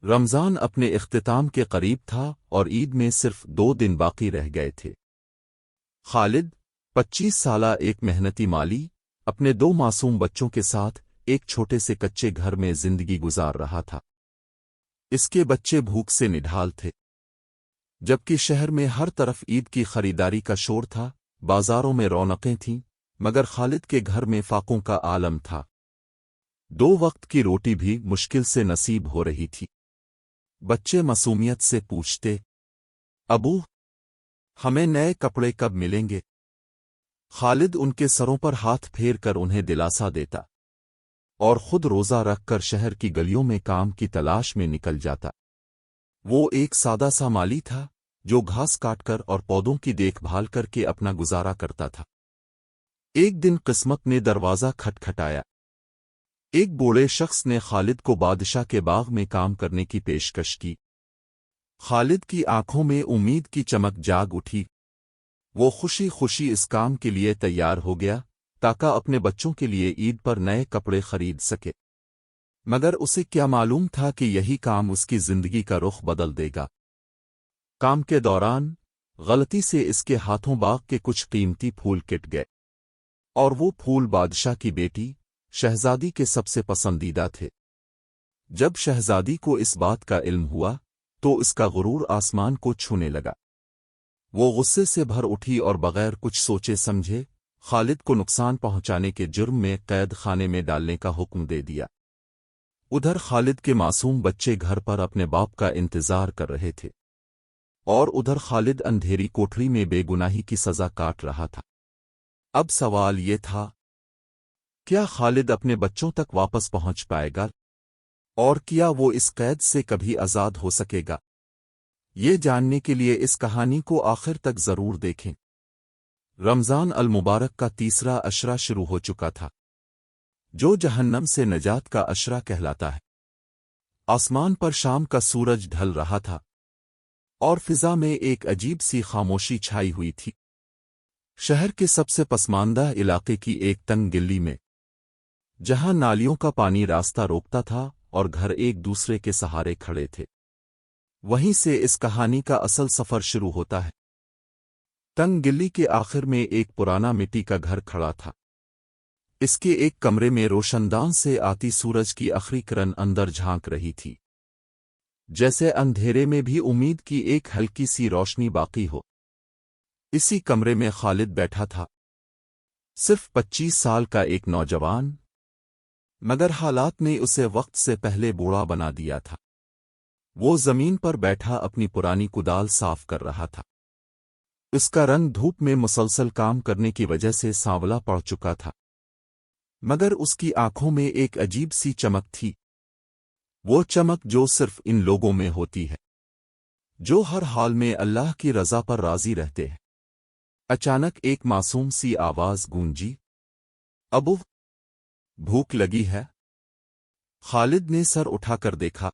رمضان اپنے اختتام کے قریب تھا اور عید میں صرف 2 دن باقی رہ گئے تھے۔ خالد 25 سالہ ایک محنتی مالی اپنے 2 معصوم بچوں کے ساتھ ایک چھوٹے سے کچے گھر میں زندگی گزار رہا تھا۔ اس کے بچے بھوک سے نڈھال تھے، جبکہ شہر میں ہر طرف عید کی خریداری کا شور تھا، بازاروں میں رونقیں تھیں، مگر خالد کے گھر میں فاقوں کا عالم تھا۔ 2 وقت کی روٹی بھی مشکل سے نصیب ہو رہی تھی۔ بچے معصومیت سے پوچھتے، ابو، ہمیں نئے کپڑے کب ملیں گے؟ خالد ان کے سروں پر ہاتھ پھیر کر انہیں دلاسا دیتا اور خود روزہ رکھ کر شہر کی گلیوں میں کام کی تلاش میں نکل جاتا۔ وہ ایک سادہ سا مالی تھا جو گھاس کاٹ کر اور پودوں کی دیکھ بھال کر کے اپنا گزارا کرتا تھا۔ ایک دن قسمت نے دروازہ کھٹکھٹایا۔ ایک بوڑھے شخص نے خالد کو بادشاہ کے باغ میں کام کرنے کی پیشکش کی۔ خالد کی آنکھوں میں امید کی چمک جاگ اٹھی۔ وہ خوشی خوشی اس کام کے لیے تیار ہو گیا تاکہ اپنے بچوں کے لیے عید پر نئے کپڑے خرید سکے، مگر اسے کیا معلوم تھا کہ یہی کام اس کی زندگی کا رخ بدل دے گا۔ کام کے دوران غلطی سے اس کے ہاتھوں باغ کے کچھ قیمتی پھول کٹ گئے، اور وہ پھول بادشاہ کی بیٹی شہزادی کے سب سے پسندیدہ تھے۔ جب شہزادی کو اس بات کا علم ہوا تو اس کا غرور آسمان کو چھونے لگا۔ وہ غصے سے بھر اٹھی اور بغیر کچھ سوچے سمجھے خالد کو نقصان پہنچانے کے جرم میں قید خانے میں ڈالنے کا حکم دے دیا۔ ادھر خالد کے معصوم بچے گھر پر اپنے باپ کا انتظار کر رہے تھے، اور ادھر خالد اندھیری کوٹری میں بے گناہی کی سزا کاٹ رہا تھا۔ اب سوال یہ تھا، کیا خالد اپنے بچوں تک واپس پہنچ پائے گا؟ اور کیا وہ اس قید سے کبھی آزاد ہو سکے گا؟ یہ جاننے کے لیے اس کہانی کو آخر تک ضرور دیکھیں۔ رمضان المبارک کا تیسرا عشرہ شروع ہو چکا تھا، جو جہنم سے نجات کا عشرہ کہلاتا ہے۔ آسمان پر شام کا سورج ڈھل رہا تھا، اور فضا میں ایک عجیب سی خاموشی چھائی ہوئی تھی۔ شہر کے سب سے پسماندہ علاقے کی ایک تنگ گلی میں، جہاں نالیوں کا پانی راستہ روکتا تھا اور گھر ایک دوسرے کے سہارے کھڑے تھے، وہیں سے اس کہانی کا اصل سفر شروع ہوتا ہے۔ تنگ گلی کے آخر میں ایک پرانا مٹی کا گھر کھڑا تھا۔ اس کے ایک کمرے میں روشن دان سے آتی سورج کی آخری کرن اندر جھانک رہی تھی، جیسے اندھیرے میں بھی امید کی ایک ہلکی سی روشنی باقی ہو۔ اسی کمرے میں خالد بیٹھا تھا، صرف 25 سال کا ایک نوجوان، مگر حالات نے اسے وقت سے پہلے بوڑھا بنا دیا تھا۔ وہ زمین پر بیٹھا اپنی پرانی کدال صاف کر رہا تھا۔ اس کا رنگ دھوپ میں مسلسل کام کرنے کی وجہ سے سانولا پڑ چکا تھا، مگر اس کی آنکھوں میں ایک عجیب سی چمک تھی، وہ چمک جو صرف ان لوگوں میں ہوتی ہے جو ہر حال میں اللہ کی رضا پر راضی رہتے ہیں۔ اچانک ایک معصوم سی آواز گونجی، ابو، بھوک لگی ہے؟ خالد نے سر اٹھا کر دیکھا۔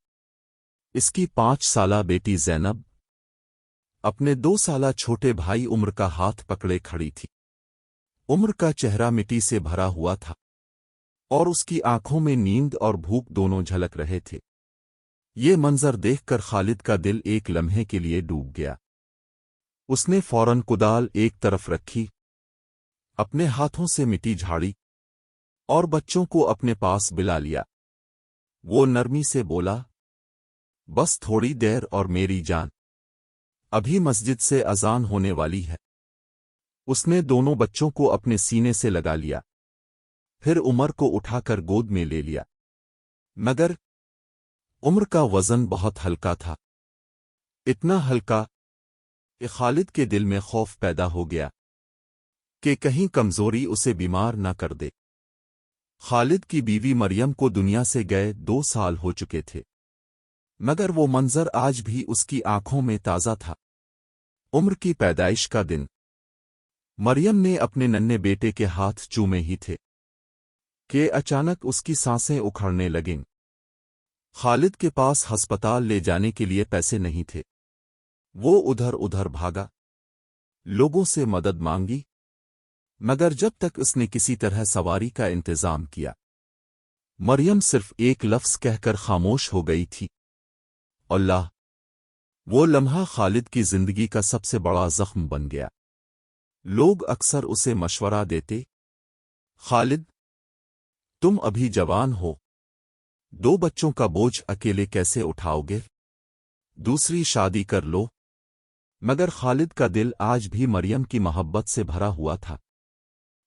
اس کی 5 سالہ بیٹی زینب اپنے 2 سالہ چھوٹے بھائی عمر کا ہاتھ پکڑے کھڑی تھی۔ عمر کا چہرہ مٹی سے بھرا ہوا تھا، اور اس کی آنکھوں میں نیند اور بھوک دونوں جھلک رہے تھے۔ یہ منظر دیکھ کر خالد کا دل ایک لمحے کے لیے ڈوب گیا۔ اس نے فوراً کدال ایک طرف رکھی، اپنے ہاتھوں سے مٹی جھاڑی، اور بچوں کو اپنے پاس بلا لیا۔ وہ نرمی سے بولا، بس تھوڑی دیر اور میری جان، ابھی مسجد سے اذان ہونے والی ہے۔ اس نے دونوں بچوں کو اپنے سینے سے لگا لیا، پھر عمر کو اٹھا کر گود میں لے لیا، مگر عمر کا وزن بہت ہلکا تھا، اتنا ہلکا کہ خالد کے دل میں خوف پیدا ہو گیا کہ کہیں کمزوری اسے بیمار نہ کر دے۔ خالد کی بیوی مریم کو دنیا سے گئے 2 سال ہو چکے تھے، مگر وہ منظر آج بھی اس کی آنکھوں میں تازہ تھا۔ عمر کی پیدائش کا دن، مریم نے اپنے ننھے بیٹے کے ہاتھ چومے ہی تھے کہ اچانک اس کی سانسیں اکھڑنے لگیں۔ خالد کے پاس ہسپتال لے جانے کے لیے پیسے نہیں تھے۔ وہ ادھر ادھر بھاگا، لوگوں سے مدد مانگی، مگر جب تک اس نے کسی طرح سواری کا انتظام کیا، مریم صرف ایک لفظ کہہ کر خاموش ہو گئی تھی، اللہ! وہ لمحہ خالد کی زندگی کا سب سے بڑا زخم بن گیا۔ لوگ اکثر اسے مشورہ دیتے، خالد، تم ابھی جوان ہو، 2 بچوں کا بوجھ اکیلے کیسے اٹھاؤ گے؟ دوسری شادی کر لو۔ مگر خالد کا دل آج بھی مریم کی محبت سے بھرا ہوا تھا۔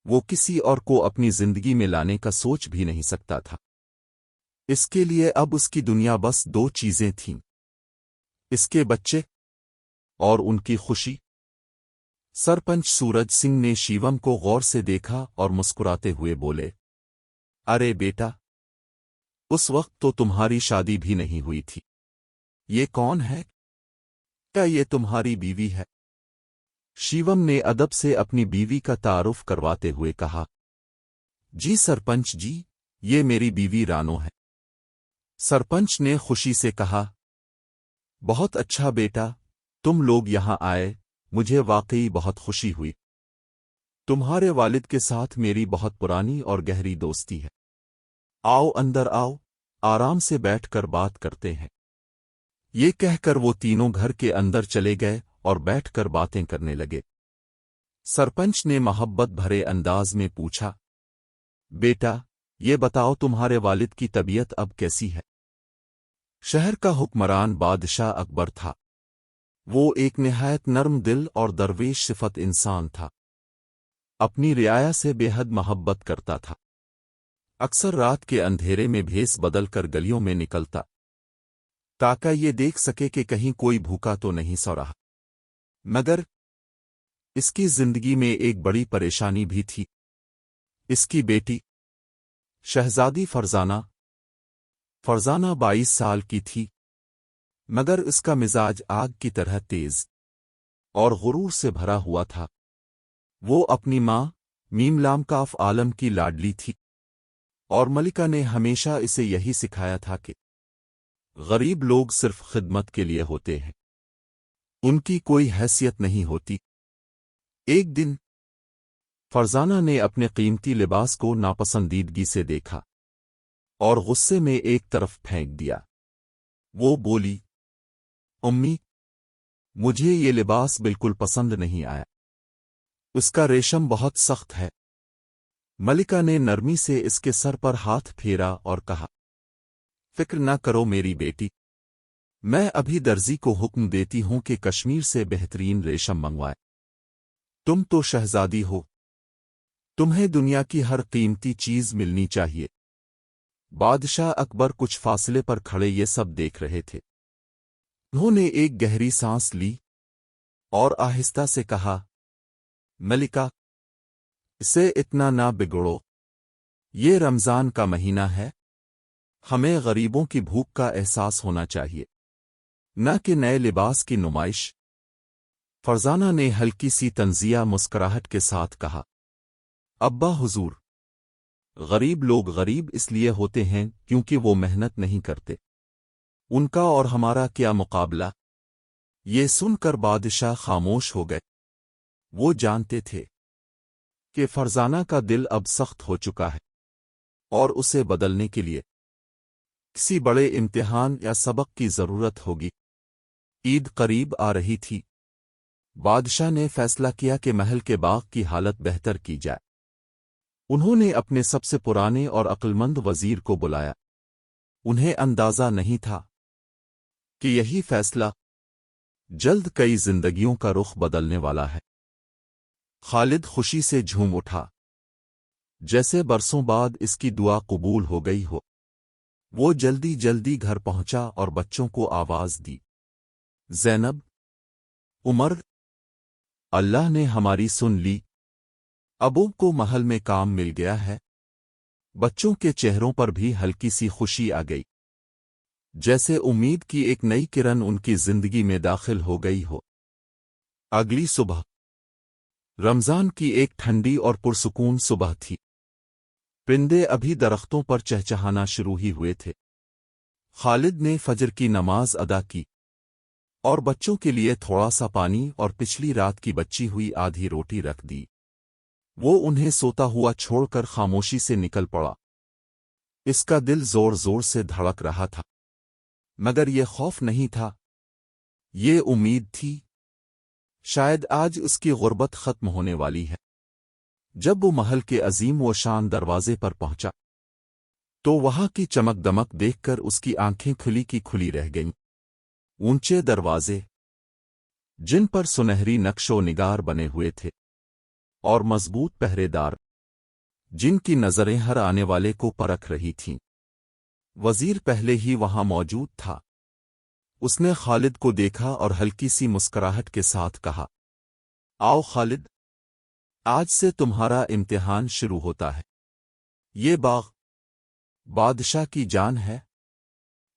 وہ کسی اور کو اپنی زندگی میں لانے کا سوچ بھی نہیں سکتا تھا۔ اس کے لیے اب اس کی دنیا بس 2 چیزیں تھیں، اس کے بچے اور ان کی خوشی۔ سرپنچ سورج سنگھ نے شیوم کو غور سے دیکھا اور مسکراتے ہوئے بولے، ارے بیٹا، اس وقت تو تمہاری شادی بھی نہیں ہوئی تھی۔ یہ کون ہے؟ کیا یہ تمہاری بیوی ہے؟ شیوم نے ادب سے اپنی بیوی کا تعارف کرواتے ہوئے کہا، جی سرپنچ جی، یہ میری بیوی رانو ہے۔ سرپنچ نے خوشی سے کہا، بہت اچھا بیٹا، تم لوگ یہاں آئے، مجھے واقعی بہت خوشی ہوئی۔ تمہارے والد کے ساتھ میری بہت پرانی اور گہری دوستی ہے۔ آؤ اندر آؤ، آرام سے بیٹھ کر بات کرتے ہیں۔ یہ کہہ کر وہ تینوں گھر کے اندر چلے گئے اور بیٹھ کر باتیں کرنے لگے۔ سرپنچ نے محبت بھرے انداز میں پوچھا، بیٹا، یہ بتاؤ تمہارے والد کی طبیعت اب کیسی ہے؟ شہر کا حکمران بادشاہ اکبر تھا۔ وہ ایک نہایت نرم دل اور درویش صفت انسان تھا۔ اپنی رعایا سے بے حد محبت کرتا تھا۔ اکثر رات کے اندھیرے میں بھیس بدل کر گلیوں میں نکلتا تاکہ یہ دیکھ سکے کہ کہیں کوئی بھوکا تو نہیں سو رہا۔ مگر اس کی زندگی میں ایک بڑی پریشانی بھی تھی، اس کی بیٹی شہزادی فرزانہ۔ فرزانہ 22 سال کی تھی، مگر اس کا مزاج آگ کی طرح تیز اور غرور سے بھرا ہوا تھا۔ وہ اپنی ماں میم لام کاف عالم کی لاڈلی تھی، اور ملکہ نے ہمیشہ اسے یہی سکھایا تھا کہ غریب لوگ صرف خدمت کے لیے ہوتے ہیں، ان کی کوئی حیثیت نہیں ہوتی۔ ایک دن فرزانہ نے اپنے قیمتی لباس کو ناپسندیدگی سے دیکھا اور غصے میں ایک طرف پھینک دیا۔ وہ بولی، امی، مجھے یہ لباس بالکل پسند نہیں آیا، اس کا ریشم بہت سخت ہے۔ ملکہ نے نرمی سے اس کے سر پر ہاتھ پھیرا اور کہا، فکر نہ کرو میری بیٹی، میں ابھی درزی کو حکم دیتی ہوں کہ کشمیر سے بہترین ریشم منگوائے۔ تم تو شہزادی ہو، تمہیں دنیا کی ہر قیمتی چیز ملنی چاہیے۔ بادشاہ اکبر کچھ فاصلے پر کھڑے یہ سب دیکھ رہے تھے۔ انہوں نے ایک گہری سانس لی اور آہستہ سے کہا، ملکہ، اسے اتنا نہ بگڑو، یہ رمضان کا مہینہ ہے، ہمیں غریبوں کی بھوک کا احساس ہونا چاہیے، نہ کہ نئے لباس کی نمائش۔ فرزانہ نے ہلکی سی طنزیہ مسکراہٹ کے ساتھ کہا، ابا حضور، غریب لوگ غریب اس لیے ہوتے ہیں کیونکہ وہ محنت نہیں کرتے، ان کا اور ہمارا کیا مقابلہ؟ یہ سن کر بادشاہ خاموش ہو گئے۔ وہ جانتے تھے کہ فرزانہ کا دل اب سخت ہو چکا ہے اور اسے بدلنے کے لیے کسی بڑے امتحان یا سبق کی ضرورت ہوگی۔ عید قریب آ رہی تھی۔ بادشاہ نے فیصلہ کیا کہ محل کے باغ کی حالت بہتر کی جائے۔ انہوں نے اپنے سب سے پرانے اور عقلمند وزیر کو بلایا۔ انہیں اندازہ نہیں تھا کہ یہی فیصلہ جلد کئی زندگیوں کا رخ بدلنے والا ہے۔ خالد خوشی سے جھوم اٹھا، جیسے برسوں بعد اس کی دعا قبول ہو گئی ہو۔ وہ جلدی جلدی گھر پہنچا اور بچوں کو آواز دی، زینب، عمر، اللہ نے ہماری سن لی، ابو کو محل میں کام مل گیا ہے۔ بچوں کے چہروں پر بھی ہلکی سی خوشی آ گئی، جیسے امید کی ایک نئی کرن ان کی زندگی میں داخل ہو گئی ہو۔ اگلی صبح رمضان کی ایک ٹھنڈی اور پرسکون صبح تھی۔ پرندے ابھی درختوں پر چہچہانا شروع ہی ہوئے تھے۔ خالد نے فجر کی نماز ادا کی اور بچوں کے لیے تھوڑا سا پانی اور پچھلی رات کی بچی ہوئی آدھی روٹی رکھ دی۔ وہ انہیں سوتا ہوا چھوڑ کر خاموشی سے نکل پڑا۔ اس کا دل زور زور سے دھڑک رہا تھا۔ مگر یہ خوف نہیں تھا، یہ امید تھی، شاید آج اس کی غربت ختم ہونے والی ہے۔ جب وہ محل کے عظیم و شان دروازے پر پہنچا تو وہاں کی چمک دمک دیکھ کر اس کی آنکھیں کھلی کی کھلی رہ گئیں۔ اونچے دروازے جن پر سنہری نقش و نگار بنے ہوئے تھے، اور مضبوط پہرے دار جن کی نظریں ہر آنے والے کو پرکھ رہی تھیں۔ وزیر پہلے ہی وہاں موجود تھا۔ اس نے خالد کو دیکھا اور ہلکی سی مسکراہٹ کے ساتھ کہا، آؤ خالد، آج سے تمہارا امتحان شروع ہوتا ہے۔ یہ باغ بادشاہ کی جان ہے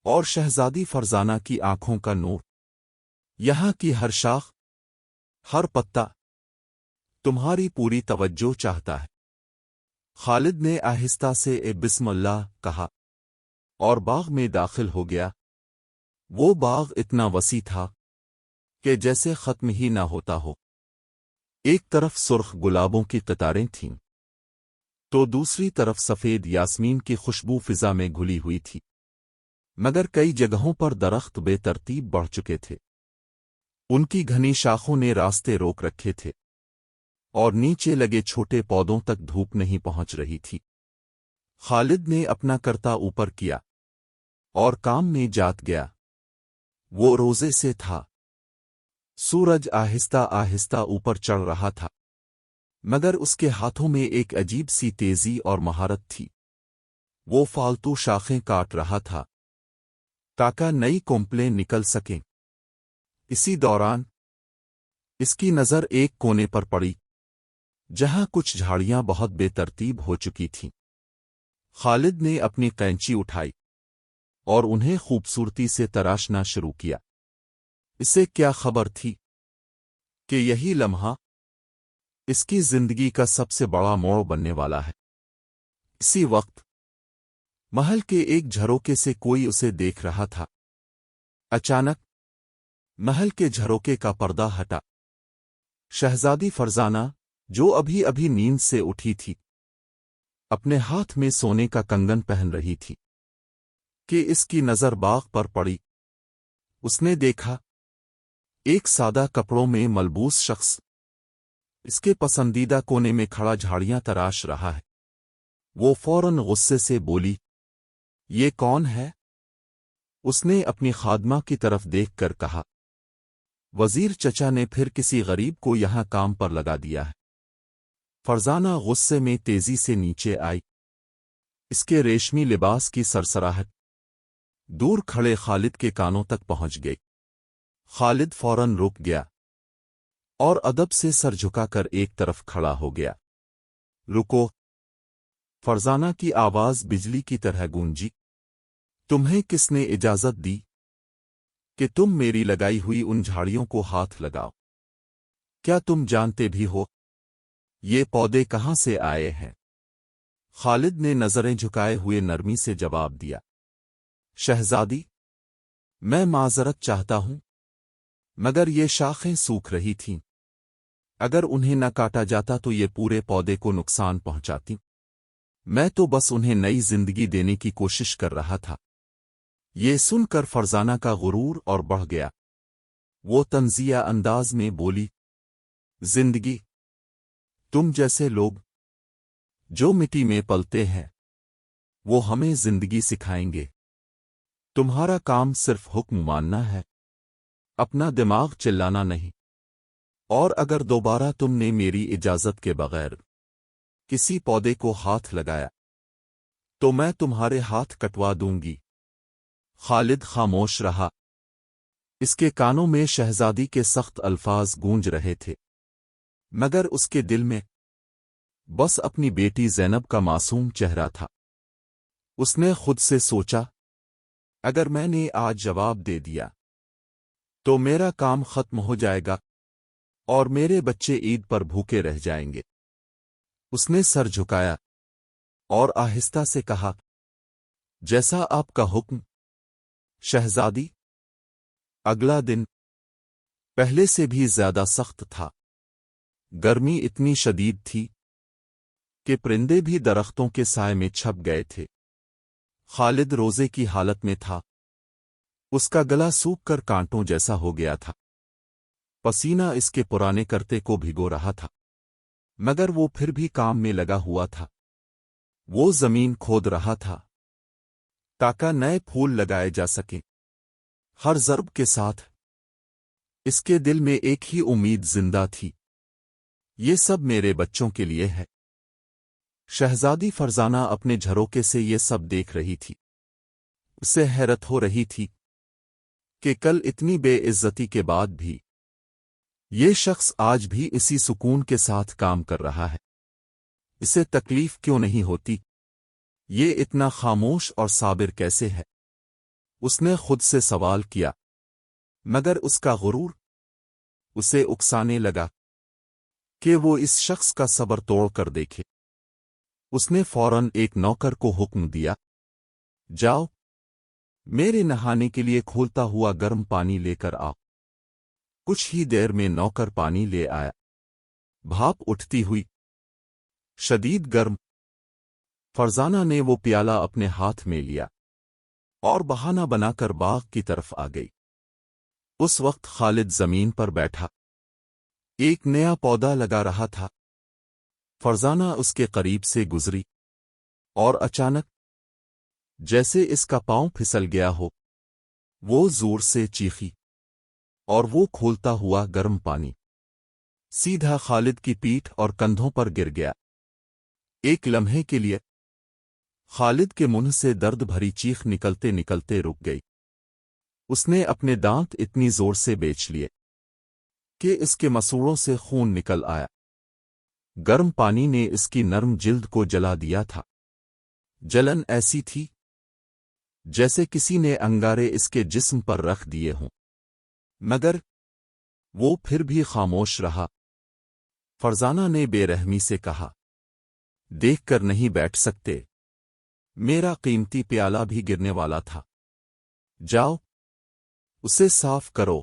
اور شہزادی فرزانہ کی آنکھوں کا نور۔ یہاں کی ہر شاخ، ہر پتا تمہاری پوری توجہ چاہتا ہے۔ خالد نے آہستہ سے بسم اللہ کہا اور باغ میں داخل ہو گیا۔ وہ باغ اتنا وسیع تھا کہ جیسے ختم ہی نہ ہوتا ہو۔ ایک طرف سرخ گلابوں کی قطاریں تھیں تو دوسری طرف سفید یاسمین کی خوشبو فضا میں گھلی ہوئی تھی، مگر کئی جگہوں پر درخت بے ترتیب بڑھ چکے تھے۔ ان کی گھنی شاخوں نے راستے روک رکھے تھے اور نیچے لگے چھوٹے پودوں تک دھوپ نہیں پہنچ رہی تھی۔ خالد نے اپنا کرتا اوپر کیا اور کام میں جات گیا۔ وہ روزے سے تھا۔ سورج آہستہ آہستہ اوپر چڑھ رہا تھا، مگر اس کے ہاتھوں میں ایک عجیب سی تیزی اور مہارت تھی۔ وہ فالتو شاخیں کاٹ رہا تھا تاکہ نئی کونپلیں نکل سکیں۔ اسی دوران اس کی نظر ایک کونے پر پڑی جہاں کچھ جھاڑیاں بہت بے ترتیب ہو چکی تھیں۔ خالد نے اپنی قینچی اٹھائی اور انہیں خوبصورتی سے تراشنا شروع کیا۔ اسے کیا خبر تھی کہ یہی لمحہ اس کی زندگی کا سب سے بڑا موڑ بننے والا ہے۔ اسی وقت محل کے ایک جھروکے سے کوئی اسے دیکھ رہا تھا۔ اچانک محل کے جھروکے کا پردہ ہٹا۔ شہزادی فرزانہ، جو ابھی ابھی نیند سے اٹھی تھی، اپنے ہاتھ میں سونے کا کنگن پہن رہی تھی کہ اس کی نظر باغ پر پڑی۔ اس نے دیکھا ایک سادہ کپڑوں میں ملبوس شخص اس کے پسندیدہ کونے میں کھڑا جھاڑیاں تراش رہا ہے۔ وہ فوراً غصے سے بولی، یہ کون ہے؟ اس نے اپنی خادمہ کی طرف دیکھ کر کہا، وزیر چچا نے پھر کسی غریب کو یہاں کام پر لگا دیا ہے۔ فرزانہ غصے میں تیزی سے نیچے آئی۔ اس کے ریشمی لباس کی سرسراہٹ دور کھڑے خالد کے کانوں تک پہنچ گئی۔ خالد فوراً رک گیا اور ادب سے سر جھکا کر ایک طرف کھڑا ہو گیا۔ رکو! فرزانہ کی آواز بجلی کی طرح گونجی۔ تمہیں کس نے اجازت دی کہ تم میری لگائی ہوئی ان جھاڑیوں کو ہاتھ لگاؤ؟ کیا تم جانتے بھی ہو یہ پودے کہاں سے آئے ہیں؟ خالد نے نظریں جھکائے ہوئے نرمی سے جواب دیا، شہزادی، میں معذرت چاہتا ہوں، مگر یہ شاخیں سوکھ رہی تھیں۔ اگر انہیں نہ کاٹا جاتا تو یہ پورے پودے کو نقصان پہنچاتی۔ میں تو بس انہیں نئی زندگی دینے کی کوشش کر رہا تھا۔ یہ سن کر فرزانہ کا غرور اور بڑھ گیا۔ وہ طنزیہ انداز میں بولی، زندگی؟ تم جیسے لوگ جو مٹی میں پلتے ہیں وہ ہمیں زندگی سکھائیں گے؟ تمہارا کام صرف حکم ماننا ہے، اپنا دماغ چلانا نہیں۔ اور اگر دوبارہ تم نے میری اجازت کے بغیر کسی پودے کو ہاتھ لگایا تو میں تمہارے ہاتھ کٹوا دوں گی۔ خالد خاموش رہا۔ اس کے کانوں میں شہزادی کے سخت الفاظ گونج رہے تھے، مگر اس کے دل میں بس اپنی بیٹی زینب کا معصوم چہرہ تھا۔ اس نے خود سے سوچا، اگر میں نے آج جواب دے دیا تو میرا کام ختم ہو جائے گا اور میرے بچے عید پر بھوکے رہ جائیں گے۔ اس نے سر جھکایا اور آہستہ سے کہا، جیسا آپ کا حکم شہزادی۔ اگلا دن پہلے سے بھی زیادہ سخت تھا۔ گرمی اتنی شدید تھی کہ پرندے بھی درختوں کے سائے میں چھپ گئے تھے۔ خالد روزے کی حالت میں تھا۔ اس کا گلا سوکھ کر کانٹوں جیسا ہو گیا تھا، پسینہ اس کے پرانے کرتے کو بھگو رہا تھا، مگر وہ پھر بھی کام میں لگا ہوا تھا۔ وہ زمین کھود رہا تھا تاکہ نئے پھول لگائے جا سکیں۔ ہر ضرب کے ساتھ اس کے دل میں ایک ہی امید زندہ تھی، یہ سب میرے بچوں کے لیے ہے۔ شہزادی فرزانہ اپنے جھروکے سے یہ سب دیکھ رہی تھی، اسے حیرت ہو رہی تھی کہ کل اتنی بے عزتی کے بعد بھی یہ شخص آج بھی اسی سکون کے ساتھ کام کر رہا ہے، اسے تکلیف کیوں نہیں ہوتی؟ یہ اتنا خاموش اور صابر کیسے ہے؟ اس نے خود سے سوال کیا، مگر اس کا غرور اسے اکسانے لگا کہ وہ اس شخص کا صبر توڑ کر دیکھے۔ اس نے فوراً ایک نوکر کو حکم دیا، جاؤ میرے نہانے کے لیے کھولتا ہوا گرم پانی لے کر آؤ۔ کچھ ہی دیر میں نوکر پانی لے آیا، بھاپ اٹھتی ہوئی، شدید گرم۔ فرزانہ نے وہ پیالہ اپنے ہاتھ میں لیا اور بہانہ بنا کر باغ کی طرف آ گئی۔ اس وقت خالد زمین پر بیٹھا ایک نیا پودا لگا رہا تھا۔ فرزانہ اس کے قریب سے گزری اور اچانک جیسے اس کا پاؤں پھسل گیا ہو، وہ زور سے چیخی اور وہ کھولتا ہوا گرم پانی سیدھا خالد کی پیٹھ اور کندھوں پر گر گیا۔ ایک لمحے کے لیے خالد کے منہ سے درد بھری چیخ نکلتے نکلتے رک گئی۔ اس نے اپنے دانت اتنی زور سے بیچ لیے کہ اس کے مسوڑوں سے خون نکل آیا۔ گرم پانی نے اس کی نرم جلد کو جلا دیا تھا، جلن ایسی تھی جیسے کسی نے انگارے اس کے جسم پر رکھ دیے ہوں، مگر وہ پھر بھی خاموش رہا۔ فرزانہ نے بے رحمی سے کہا، دیکھ کر نہیں بیٹھ سکتے؟ میرا قیمتی پیالہ بھی گرنے والا تھا، جاؤ اسے صاف کرو۔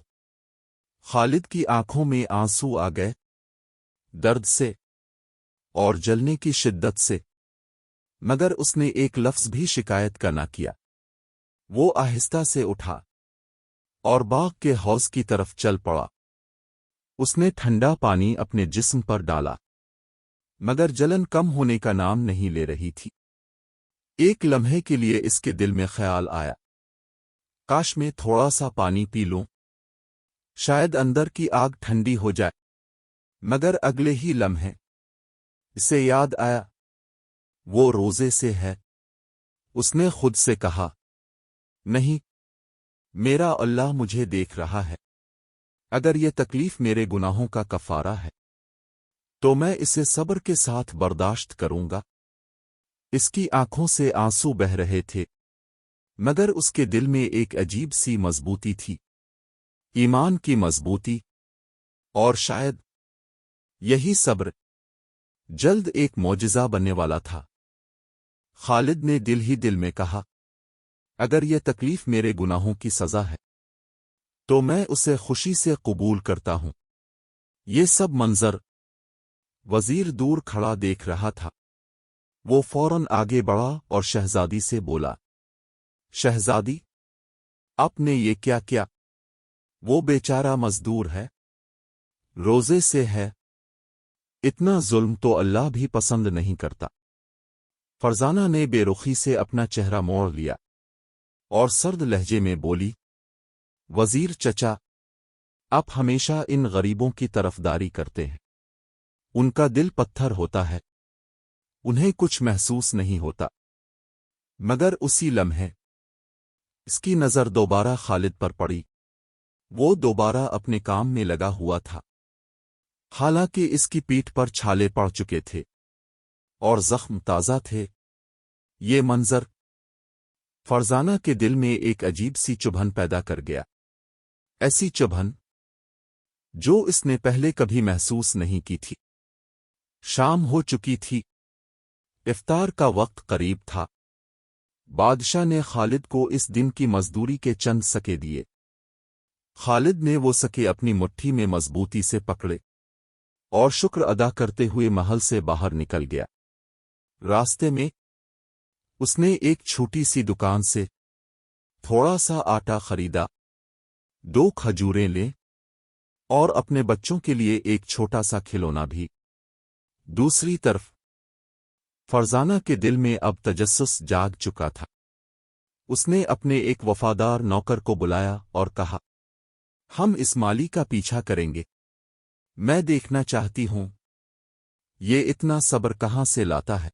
خالد کی آنکھوں میں آنسو آ گئے، درد سے اور جلنے کی شدت سے، مگر اس نے ایک لفظ بھی شکایت کا نہ کیا۔ وہ آہستہ سے اٹھا اور باغ کے حوض کی طرف چل پڑا۔ اس نے ٹھنڈا پانی اپنے جسم پر ڈالا، مگر جلن کم ہونے کا نام نہیں لے رہی تھی۔ ایک لمحے کے لیے اس کے دل میں خیال آیا، کاش میں تھوڑا سا پانی پی لوں، شاید اندر کی آگ ٹھنڈی ہو جائے۔ مگر اگلے ہی لمحے اسے یاد آیا وہ روزے سے ہے۔ اس نے خود سے کہا، نہیں، میرا اللہ مجھے دیکھ رہا ہے، اگر یہ تکلیف میرے گناہوں کا کفارہ ہے تو میں اسے صبر کے ساتھ برداشت کروں گا۔ اس کی آنکھوں سے آنسو بہہ رہے تھے، مگر اس کے دل میں ایک عجیب سی مضبوطی تھی، ایمان کی مضبوطی، اور شاید یہی صبر جلد ایک معجزہ بننے والا تھا۔ خالد نے دل ہی دل میں کہا، اگر یہ تکلیف میرے گناہوں کی سزا ہے تو میں اسے خوشی سے قبول کرتا ہوں۔ یہ سب منظر وزیر دور کھڑا دیکھ رہا تھا۔ وہ فوراً آگے بڑھا اور شہزادی سے بولا، شہزادی، آپ نے یہ کیا کیا؟ وہ بیچارہ مزدور ہے، روزے سے ہے، اتنا ظلم تو اللہ بھی پسند نہیں کرتا۔ فرزانہ نے بے رخی سے اپنا چہرہ موڑ لیا اور سرد لہجے میں بولی، وزیر چچا، آپ ہمیشہ ان غریبوں کی طرفداری کرتے ہیں، ان کا دل پتھر ہوتا ہے، انہیں کچھ محسوس نہیں ہوتا۔ مگر اسی لمحے اس کی نظر دوبارہ خالد پر پڑی۔ وہ دوبارہ اپنے کام میں لگا ہوا تھا، حالانکہ اس کی پیٹھ پر چھالے پڑ چکے تھے اور زخم تازہ تھے۔ یہ منظر فرزانہ کے دل میں ایک عجیب سی چبھن پیدا کر گیا، ایسی چبھن جو اس نے پہلے کبھی محسوس نہیں کی تھی۔ شام ہو چکی تھی، افطار کا وقت قریب تھا۔ بادشاہ نے خالد کو اس دن کی مزدوری کے چند سکے دیے۔ خالد نے وہ سکے اپنی مٹھی میں مضبوطی سے پکڑے اور شکر ادا کرتے ہوئے محل سے باہر نکل گیا۔ راستے میں اس نے ایک چھوٹی سی دکان سے تھوڑا سا آٹا خریدا، 2 کھجوریں لیں اور اپنے بچوں کے لیے ایک چھوٹا سا کھلونا بھی۔ دوسری طرف فرزانہ کے دل میں اب تجسس جاگ چکا تھا۔ اس نے اپنے ایک وفادار نوکر کو بلایا اور کہا، ہم اس مالی کا پیچھا کریں گے، میں دیکھنا چاہتی ہوں یہ اتنا صبر کہاں سے لاتا ہے۔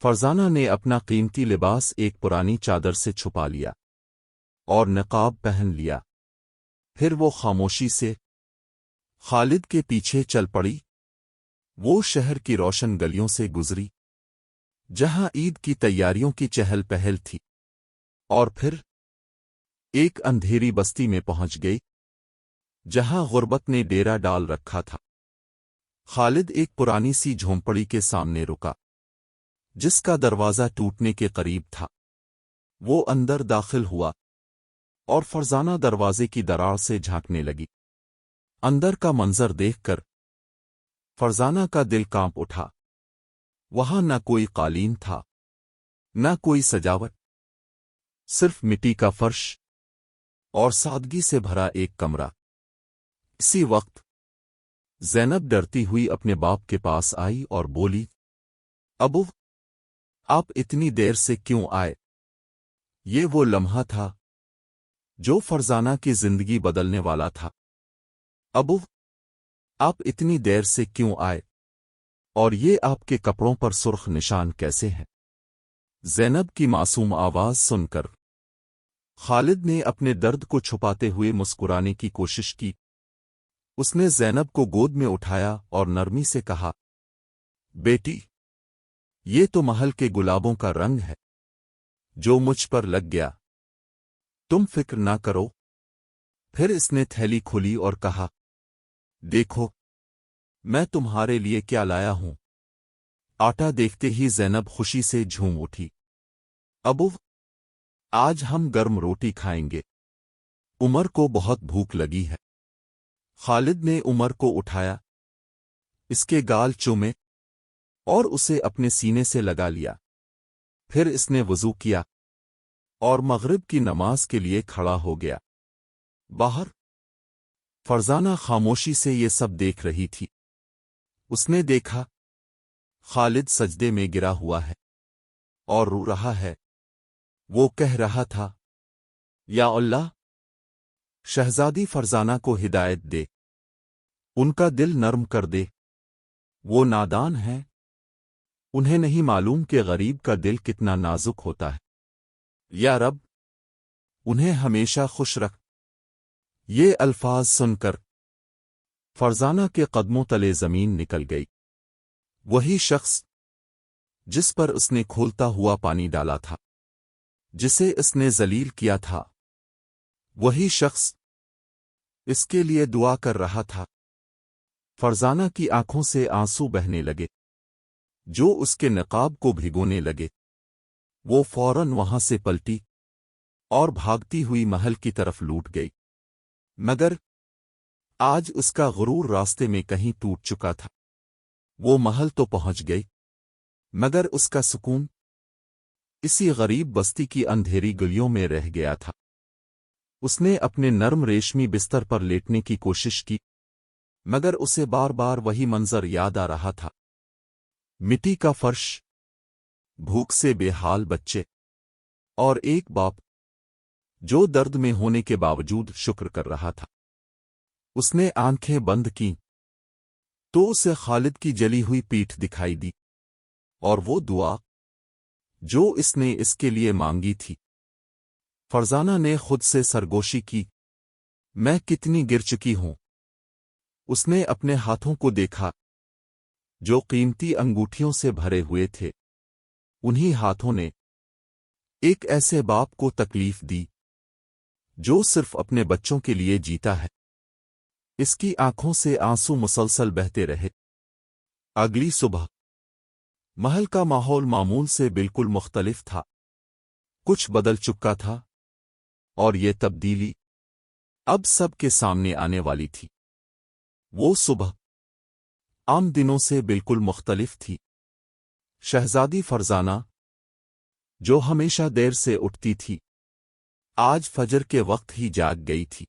فرزانہ نے اپنا قیمتی لباس ایک پرانی چادر سے چھپا لیا اور نقاب پہن لیا، پھر وہ خاموشی سے خالد کے پیچھے چل پڑی۔ وہ شہر کی روشن گلیوں سے گزری جہاں عید کی تیاریوں کی چہل پہل تھی، اور پھر ایک اندھیری بستی میں پہنچ گئی جہاں غربت نے ڈیرا ڈال رکھا تھا۔ خالد ایک پرانی سی جھونپڑی کے سامنے رکا جس کا دروازہ ٹوٹنے کے قریب تھا۔ وہ اندر داخل ہوا اور فرزانہ دروازے کی دراڑ سے جھانکنے لگی۔ اندر کا منظر دیکھ کر فرزانہ کا دل کانپ اٹھا۔ وہاں نہ کوئی قالین تھا، نہ کوئی سجاوٹ، صرف مٹی کا فرش اور سادگی سے بھرا ایک کمرہ۔ اسی وقت زینب ڈرتی ہوئی اپنے باپ کے پاس آئی اور بولی، ابو، آپ اتنی دیر سے کیوں آئے؟ یہ وہ لمحہ تھا جو فرزانہ کی زندگی بدلنے والا تھا۔ ابو، آپ اتنی دیر سے کیوں آئے؟ اور یہ آپ کے کپڑوں پر سرخ نشان کیسے ہیں؟ زینب کی معصوم آواز سن کر خالد نے اپنے درد کو چھپاتے ہوئے مسکرانے کی کوشش کی۔ اس نے زینب کو گود میں اٹھایا اور نرمی سے کہا، بیٹی، یہ تو محل کے گلابوں کا رنگ ہے جو مجھ پر لگ گیا، تم فکر نہ کرو۔ پھر اس نے تھیلی کھولی اور کہا، دیکھو میں تمہارے لیے کیا لایا ہوں۔ آٹا دیکھتے ہی زینب خوشی سے جھوم اٹھی۔ ابو، آج ہم گرم روٹی کھائیں گے، عمر کو بہت بھوک لگی ہے۔ خالد نے عمر کو اٹھایا، اس کے گال چومے اور اسے اپنے سینے سے لگا لیا۔ پھر اس نے وضو کیا اور مغرب کی نماز کے لیے کھڑا ہو گیا۔ باہر فرزانہ خاموشی سے یہ سب دیکھ رہی تھی۔ اس نے دیکھا خالد سجدے میں گرا ہوا ہے اور رو رہا ہے۔ وہ کہہ رہا تھا، یا اللہ، شہزادی فرزانہ کو ہدایت دے، ان کا دل نرم کر دے، وہ نادان ہیں، انہیں نہیں معلوم کہ غریب کا دل کتنا نازک ہوتا ہے۔ یا رب، انہیں ہمیشہ خوش رکھ۔ یہ الفاظ سن کر فرزانہ کے قدموں تلے زمین نکل گئی۔ وہی شخص جس پر اس نے کھولتا ہوا پانی ڈالا تھا، جسے اس نے ذلیل کیا تھا، وہی شخص اس کے لیے دعا کر رہا تھا۔ فرزانہ کی آنکھوں سے آنسو بہنے لگے جو اس کے نقاب کو بھگونے لگے۔ وہ فوراً وہاں سے پلٹی اور بھاگتی ہوئی محل کی طرف لوٹ گئی، مگر آج اس کا غرور راستے میں کہیں ٹوٹ چکا تھا۔ وہ محل تو پہنچ گئی، مگر اس کا سکون اسی غریب بستی کی اندھیری گلیوں میں رہ گیا تھا۔ اس نے اپنے نرم ریشمی بستر پر لیٹنے کی کوشش کی، مگر اسے بار بار وہی منظر یاد آ رہا تھا، مٹی کا فرش، بھوک سے بے حال بچے، اور ایک باپ جو درد میں ہونے کے باوجود شکر کر رہا تھا۔ اس نے آنکھیں بند کیں تو اسے خالد کی جلی ہوئی پیٹھ دکھائی دی، اور وہ دعا جو اس نے اس کے لیے مانگی تھی۔ فرزانہ نے خود سے سرگوشی کی، میں کتنی گر چکی ہوں۔ اس نے اپنے ہاتھوں کو دیکھا جو قیمتی انگوٹھیوں سے بھرے ہوئے تھے۔ انہی ہاتھوں نے ایک ایسے باپ کو تکلیف دی جو صرف اپنے بچوں کے لیے جیتا ہے۔ اس کی آنکھوں سے آنسو مسلسل بہتے رہے۔ اگلی صبح محل کا ماحول معمول سے بالکل مختلف تھا، کچھ بدل چکا تھا، اور یہ تبدیلی اب سب کے سامنے آنے والی تھی۔ وہ صبح عام دنوں سے بالکل مختلف تھی۔ شہزادی فرزانہ جو ہمیشہ دیر سے اٹھتی تھی، آج فجر کے وقت ہی جاگ گئی تھی۔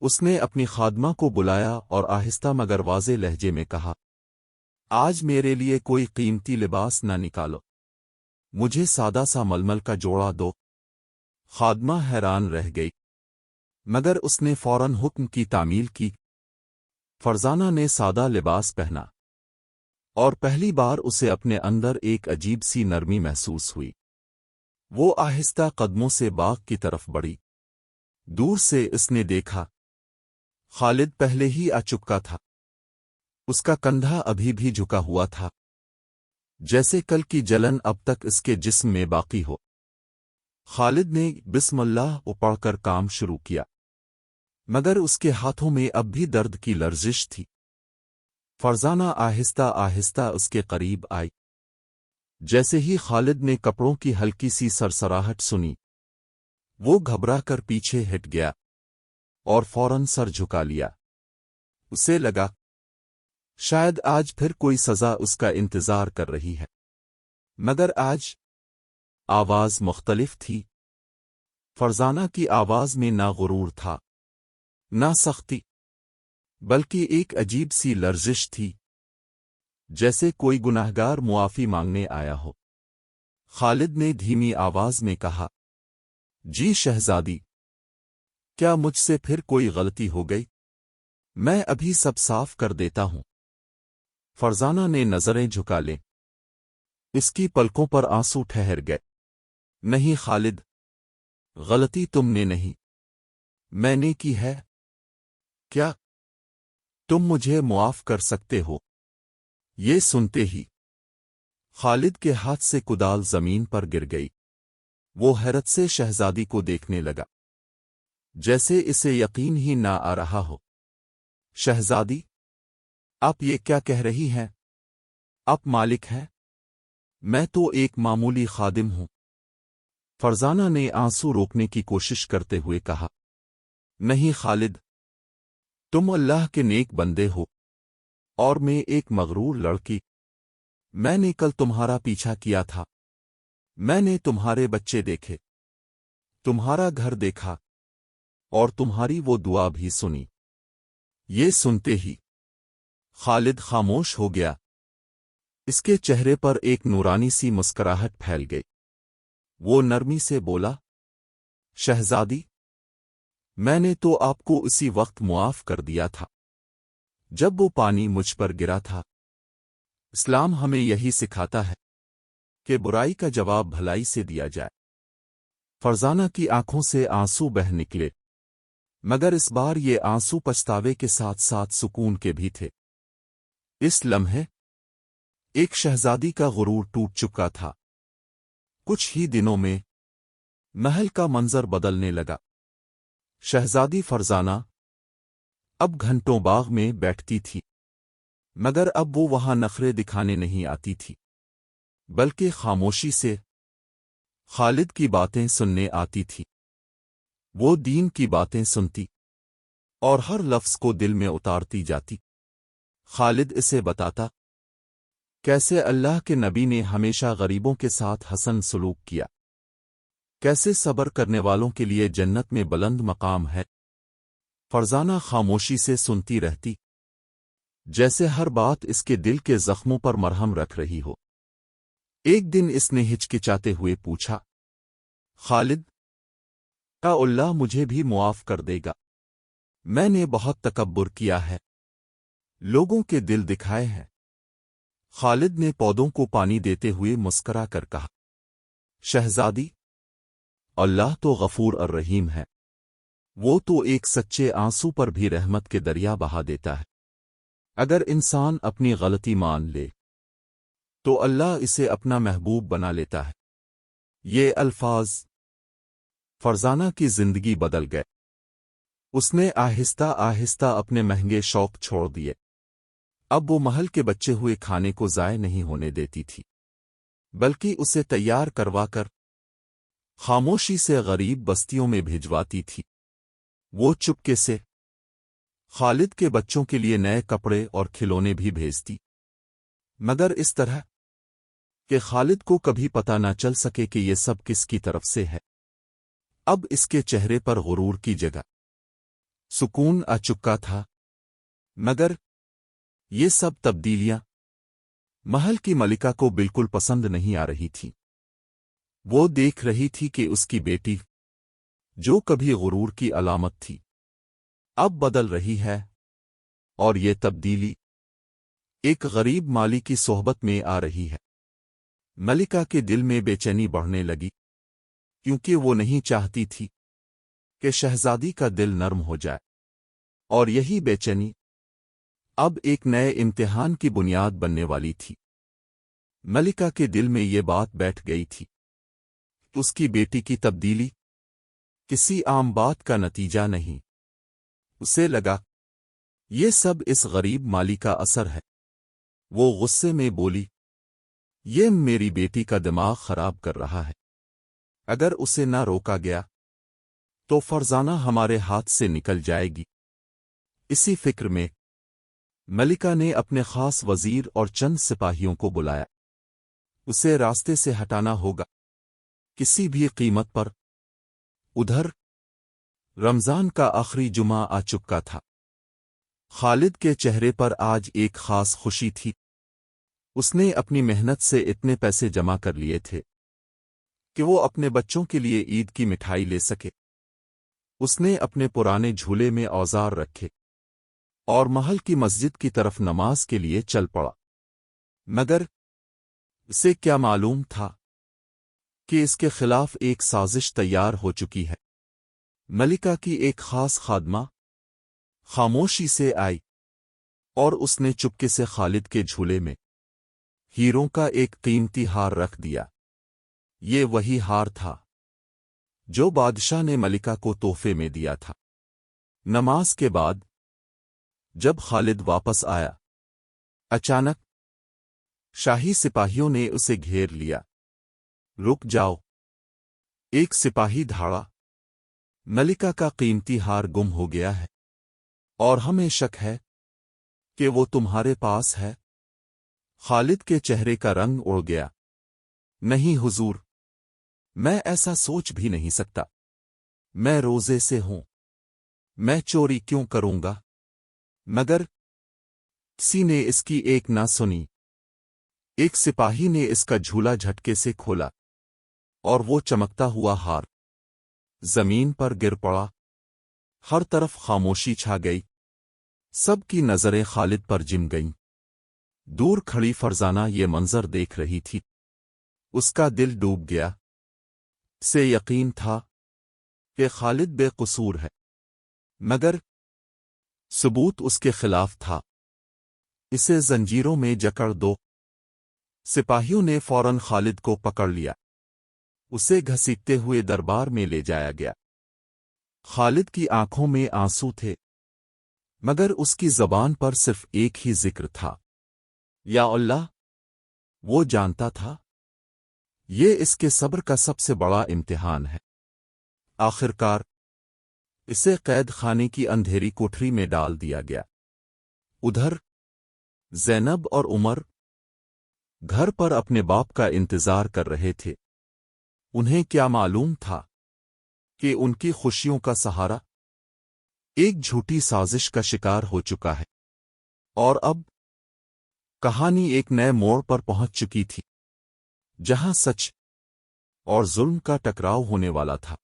اس نے اپنی خادمہ کو بلایا اور آہستہ مگر واضح لہجے میں کہا، آج میرے لیے کوئی قیمتی لباس نہ نکالو، مجھے سادہ سا ململ کا جوڑا دو۔ خادمہ حیران رہ گئی، مگر اس نے فوراً حکم کی تعمیل کی۔ فرزانہ نے سادہ لباس پہنا، اور پہلی بار اسے اپنے اندر ایک عجیب سی نرمی محسوس ہوئی۔ وہ آہستہ قدموں سے باغ کی طرف بڑھی۔ دور سے اس نے دیکھا، خالد پہلے ہی آ چکا تھا۔ اس کا کندھا ابھی بھی جھکا ہوا تھا، جیسے کل کی جلن اب تک اس کے جسم میں باقی ہو۔ خالد نے بسم اللہ پڑھ کر کام شروع کیا، مگر اس کے ہاتھوں میں اب بھی درد کی لرزش تھی۔ فرزانہ آہستہ آہستہ اس کے قریب آئی۔ جیسے ہی خالد نے کپڑوں کی ہلکی سی سرسراہٹ سنی، وہ گھبرا کر پیچھے ہٹ گیا اور فوراً سر جھکا لیا۔ اسے لگا شاید آج پھر کوئی سزا اس کا انتظار کر رہی ہے، مگر آج آواز مختلف تھی۔ فرزانہ کی آواز میں نہ غرور تھا، نہ سختی، بلکہ ایک عجیب سی لرزش تھی، جیسے کوئی گناہگار معافی مانگنے آیا ہو۔ خالد نے دھیمی آواز میں کہا، جی شہزادی، کیا مجھ سے پھر کوئی غلطی ہو گئی؟ میں ابھی سب صاف کر دیتا ہوں۔ فرزانہ نے نظریں جھکا لیں۔ اس کی پلکوں پر آنسو ٹھہر گئے۔ نہیں خالد، غلطی تم نے نہیں، میں نے کی ہے۔ کیا تم مجھے معاف کر سکتے ہو؟ یہ سنتے ہی خالد کے ہاتھ سے کدال زمین پر گر گئی۔ وہ حیرت سے شہزادی کو دیکھنے لگا، جیسے اسے یقین ہی نہ آ رہا ہو۔ شہزادی، آپ یہ کیا کہہ رہی ہیں؟ آپ مالک ہیں، میں تو ایک معمولی خادم ہوں۔ فرزانہ نے آنسو روکنے کی کوشش کرتے ہوئے کہا، نہیں خالد، تم اللہ کے نیک بندے ہو، اور میں ایک مغرور لڑکی۔ میں نے کل تمہارا پیچھا کیا تھا، میں نے تمہارے بچے دیکھے، تمہارا گھر دیکھا، اور تمہاری وہ دعا بھی سنی۔ یہ سنتے ہی خالد خاموش ہو گیا۔ اس کے چہرے پر ایک نورانی سی مسکراہٹ پھیل گئی۔ وہ نرمی سے بولا، شہزادی، میں نے تو آپ کو اسی وقت معاف کر دیا تھا جب وہ پانی مجھ پر گرا تھا۔ اسلام ہمیں یہی سکھاتا ہے کہ برائی کا جواب بھلائی سے دیا جائے۔ فرزانہ کی آنکھوں سے آنسو بہہ نکلے، مگر اس بار یہ آنسو پچھتاوے کے ساتھ ساتھ سکون کے بھی تھے۔ اس لمحے ایک شہزادی کا غرور ٹوٹ چکا تھا۔ کچھ ہی دنوں میں محل کا منظر بدلنے لگا۔ شہزادی فرزانہ اب گھنٹوں باغ میں بیٹھتی تھی، مگر اب وہ وہاں نخرے دکھانے نہیں آتی تھی، بلکہ خاموشی سے خالد کی باتیں سننے آتی تھی۔ وہ دین کی باتیں سنتی اور ہر لفظ کو دل میں اتارتی جاتی۔ خالد اسے بتاتا کیسے اللہ کے نبی نے ہمیشہ غریبوں کے ساتھ حسن سلوک کیا، کیسے صبر کرنے والوں کے لیے جنت میں بلند مقام ہے۔ فرزانہ خاموشی سے سنتی رہتی، جیسے ہر بات اس کے دل کے زخموں پر مرہم رکھ رہی ہو۔ ایک دن اس نے ہچکچاتے ہوئے پوچھا، خالد، کیا اللہ مجھے بھی معاف کر دے گا؟ میں نے بہت تکبر کیا ہے، لوگوں کے دل دکھائے ہیں۔ خالد نے پودوں کو پانی دیتے ہوئے مسکرا کر کہا، شہزادی، اللہ تو غفور الرحیم ہے، وہ تو ایک سچے آنسو پر بھی رحمت کے دریا بہا دیتا ہے۔ اگر انسان اپنی غلطی مان لے تو اللہ اسے اپنا محبوب بنا لیتا ہے۔ یہ الفاظ فرزانہ کی زندگی بدل گئے۔ اس نے آہستہ آہستہ اپنے مہنگے شوق چھوڑ دیے۔ اب وہ محل کے بچے ہوئے کھانے کو ضائع نہیں ہونے دیتی تھی، بلکہ اسے تیار کروا کر خاموشی سے غریب بستیوں میں بھجواتی تھی۔ وہ چپکے سے خالد کے بچوں کے لیے نئے کپڑے اور کھلونے بھی بھیجتی، مگر اس طرح کہ خالد کو کبھی پتہ نہ چل سکے کہ یہ سب کس کی طرف سے ہے۔ اب اس کے چہرے پر غرور کی جگہ سکون آ چکا تھا، مگر یہ سب تبدیلیاں محل کی ملکہ کو بالکل پسند نہیں آ رہی تھیں۔ وہ دیکھ رہی تھی کہ اس کی بیٹی، جو کبھی غرور کی علامت تھی، اب بدل رہی ہے، اور یہ تبدیلی ایک غریب مالی کی صحبت میں آ رہی ہے۔ ملکہ کے دل میں بے چینی بڑھنے لگی، کیونکہ وہ نہیں چاہتی تھی کہ شہزادی کا دل نرم ہو جائے، اور یہی بے چینی اب ایک نئے امتحان کی بنیاد بننے والی تھی۔ ملکہ کے دل میں یہ بات بیٹھ گئی تھی، اس کی بیٹی کی تبدیلی کسی عام بات کا نتیجہ نہیں۔ اسے لگا یہ سب اس غریب مالی کا اثر ہے۔ وہ غصے میں بولی، یہ میری بیٹی کا دماغ خراب کر رہا ہے، اگر اسے نہ روکا گیا تو فرزانہ ہمارے ہاتھ سے نکل جائے گی۔ اسی فکر میں ملکہ نے اپنے خاص وزیر اور چند سپاہیوں کو بلایا۔ اسے راستے سے ہٹانا ہوگا کسی بھی قیمت پر۔ ادھر رمضان کا آخری جمعہ آ چکا تھا۔ خالد کے چہرے پر آج ایک خاص خوشی تھی۔ اس نے اپنی محنت سے اتنے پیسے جمع کر لیے تھے کہ وہ اپنے بچوں کے لیے عید کی مٹھائی لے سکے۔ اس نے اپنے پرانے جھولے میں اوزار رکھے اور محل کی مسجد کی طرف نماز کے لیے چل پڑا، مگر اسے کیا معلوم تھا کہ اس کے خلاف ایک سازش تیار ہو چکی ہے۔ ملکہ کی ایک خاص خادمہ خاموشی سے آئی اور اس نے چپکے سے خالد کے جھولے میں ہیروں کا ایک قیمتی ہار رکھ دیا۔ یہ وہی ہار تھا جو بادشاہ نے ملکہ کو تحفے میں دیا تھا۔ نماز کے بعد جب خالد واپس آیا، اچانک شاہی سپاہیوں نے اسے گھیر لیا۔ رک جاؤ، ایک سپاہی دھاڑا، ملکہ کا قیمتی ہار گم ہو گیا ہے، اور ہمیں شک ہے کہ وہ تمہارے پاس ہے۔ خالد کے چہرے کا رنگ اڑ گیا۔ نہیں حضور، میں ایسا سوچ بھی نہیں سکتا، میں روزے سے ہوں، میں چوری کیوں کروں گا؟ مگر کسی نے اس کی ایک نہ سنی۔ ایک سپاہی نے اس کا جھولا جھٹکے سے کھولا، اور وہ چمکتا ہوا ہار زمین پر گر پڑا۔ ہر طرف خاموشی چھا گئی، سب کی نظریں خالد پر جم گئیں۔ دور کھڑی فرزانہ یہ منظر دیکھ رہی تھی، اس کا دل ڈوب گیا۔ سے یقین تھا کہ خالد بے قصور ہے، مگر ثبوت اس کے خلاف تھا۔ اسے زنجیروں میں جکڑ دو۔ سپاہیوں نے فوراً خالد کو پکڑ لیا، اسے گھسیٹتے ہوئے دربار میں لے جایا گیا۔ خالد کی آنکھوں میں آنسو تھے، مگر اس کی زبان پر صرف ایک ہی ذکر تھا، یا اللہ۔ وہ جانتا تھا یہ اس کے صبر کا سب سے بڑا امتحان ہے۔ آخرکار اسے قید خانے کی اندھیری کوٹری میں ڈال دیا گیا۔ ادھر زینب اور عمر گھر پر اپنے باپ کا انتظار کر رہے تھے۔ انہیں کیا معلوم تھا کہ ان کی خوشیوں کا سہارا ایک جھوٹی سازش کا شکار ہو چکا ہے، اور اب کہانی ایک نئے موڑ پر پہنچ چکی تھی، جہاں سچ اور ظلم کا ٹکراؤ ہونے والا تھا۔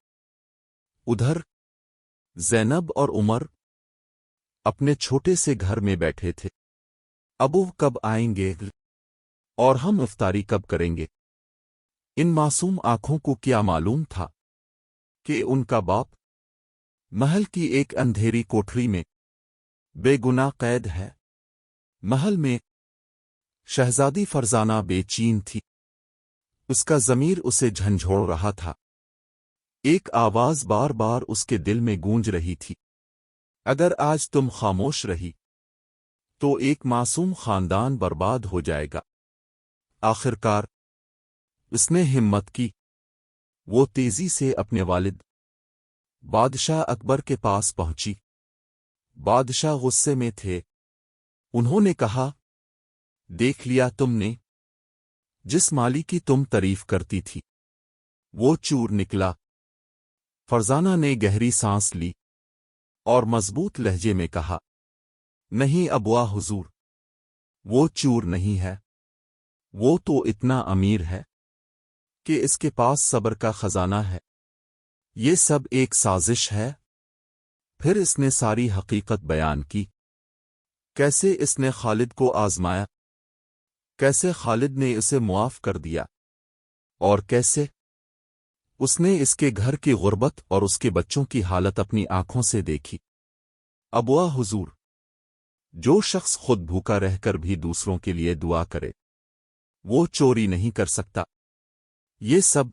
ادھر زینب اور عمر اپنے چھوٹے سے گھر میں بیٹھے تھے۔ ابو کب آئیں گے اور ہم افطاری کب کریں گے؟ ان معصوم آنکھوں کو کیا معلوم تھا کہ ان کا باپ محل کی ایک اندھیری کوٹری میں بے گناہ قید ہے۔ محل میں شہزادی فرزانہ بے چین تھی، اس کا ضمیر اسے جھنجھوڑ رہا تھا۔ ایک آواز بار بار اس کے دل میں گونج رہی تھی، اگر آج تم خاموش رہی تو ایک معصوم خاندان برباد ہو جائے گا۔ آخرکار اس نے ہمت کی۔ وہ تیزی سے اپنے والد بادشاہ اکبر کے پاس پہنچی۔ بادشاہ غصے میں تھے۔ انہوں نے کہا، دیکھ لیا تم نے، جس مالی کی تم تعریف کرتی تھی وہ چور نکلا۔ فرزانہ نے گہری سانس لی اور مضبوط لہجے میں کہا، نہیں ابوا حضور، وہ چور نہیں ہے، وہ تو اتنا امیر ہے کہ اس کے پاس صبر کا خزانہ ہے۔ یہ سب ایک سازش ہے۔ پھر اس نے ساری حقیقت بیان کی، کیسے اس نے خالد کو آزمایا، کیسے خالد نے اسے معاف کر دیا، اور کیسے اس نے اس کے گھر کی غربت اور اس کے بچوں کی حالت اپنی آنکھوں سے دیکھی۔ ابوا حضور، جو شخص خود بھوکا رہ کر بھی دوسروں کے لیے دعا کرے وہ چوری نہیں کر سکتا۔ یہ سب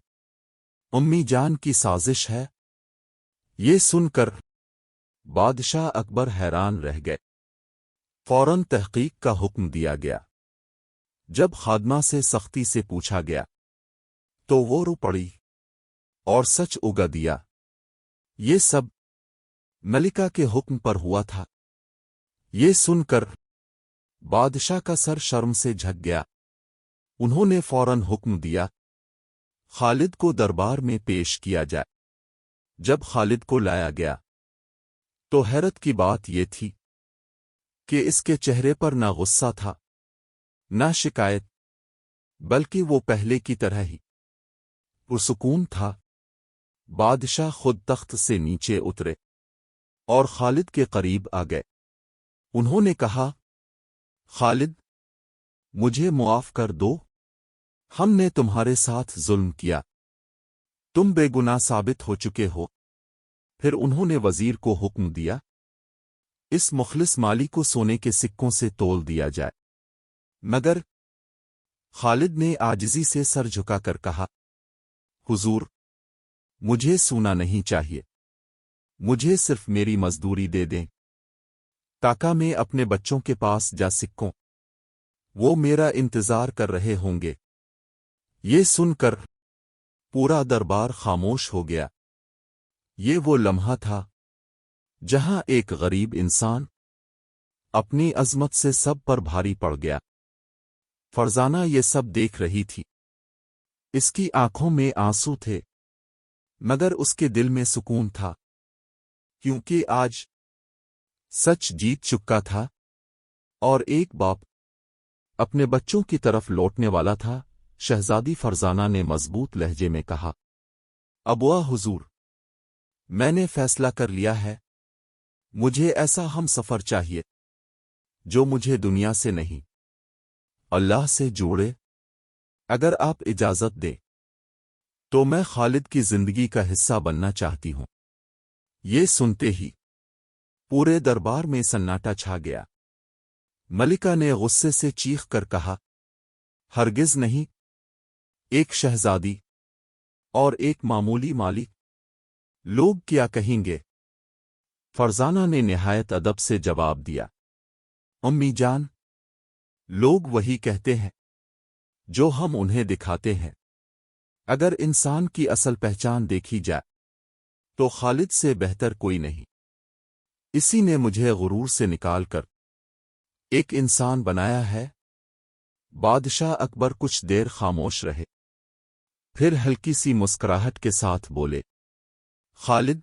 امی جان کی سازش ہے۔ یہ سن کر بادشاہ اکبر حیران رہ گئے۔ فوراً تحقیق کا حکم دیا گیا۔ جب خادمہ سے سختی سے پوچھا گیا تو وہ رو پڑی اور سچ اگا دیا۔ یہ سب ملکہ کے حکم پر ہوا تھا۔ یہ سن کر بادشاہ کا سر شرم سے جھک گیا۔ انہوں نے فوراً حکم دیا، خالد کو دربار میں پیش کیا جائے۔ جب خالد کو لایا گیا تو حیرت کی بات یہ تھی کہ اس کے چہرے پر نہ غصہ تھا نہ شکایت، بلکہ وہ پہلے کی طرح ہی پرسکون تھا۔ بادشاہ خود تخت سے نیچے اترے اور خالد کے قریب آ گئے۔ انہوں نے کہا، خالد، مجھے معاف کر دو، ہم نے تمہارے ساتھ ظلم کیا، تم بے گناہ ثابت ہو چکے ہو۔ پھر انہوں نے وزیر کو حکم دیا، اس مخلص مالی کو سونے کے سکوں سے تول دیا جائے۔ مگر خالد نے عاجزی سے سر جھکا کر کہا، حضور، مجھے سونا نہیں چاہیے، مجھے صرف میری مزدوری دے دیں تاکہ میں اپنے بچوں کے پاس جا سکوں، وہ میرا انتظار کر رہے ہوں گے۔ یہ سن کر پورا دربار خاموش ہو گیا۔ یہ وہ لمحہ تھا جہاں ایک غریب انسان اپنی عظمت سے سب پر بھاری پڑ گیا۔ فرزانہ یہ سب دیکھ رہی تھی۔ اس کی آنکھوں میں آنسو تھے، مگر اس کے دل میں سکون تھا، کیونکہ آج سچ جیت چکا تھا اور ایک باپ اپنے بچوں کی طرف لوٹنے والا تھا۔ شہزادی فرزانہ نے مضبوط لہجے میں کہا، ابوا حضور، میں نے فیصلہ کر لیا ہے، مجھے ایسا ہم سفر چاہیے جو مجھے دنیا سے نہیں اللہ سے جوڑے۔ اگر آپ اجازت دیں تو میں خالد کی زندگی کا حصہ بننا چاہتی ہوں۔ یہ سنتے ہی پورے دربار میں سناٹا چھا گیا۔ ملکہ نے غصے سے چیخ کر کہا، ہرگز نہیں، ایک شہزادی اور ایک معمولی مالک، لوگ کیا کہیں گے؟ فرزانہ نے نہایت ادب سے جواب دیا، امی جان، لوگ وہی کہتے ہیں جو ہم انہیں دکھاتے ہیں۔ اگر انسان کی اصل پہچان دیکھی جائے تو خالد سے بہتر کوئی نہیں۔ اسی نے مجھے غرور سے نکال کر ایک انسان بنایا ہے۔ بادشاہ اکبر کچھ دیر خاموش رہے، پھر ہلکی سی مسکراہٹ کے ساتھ بولے، خالد،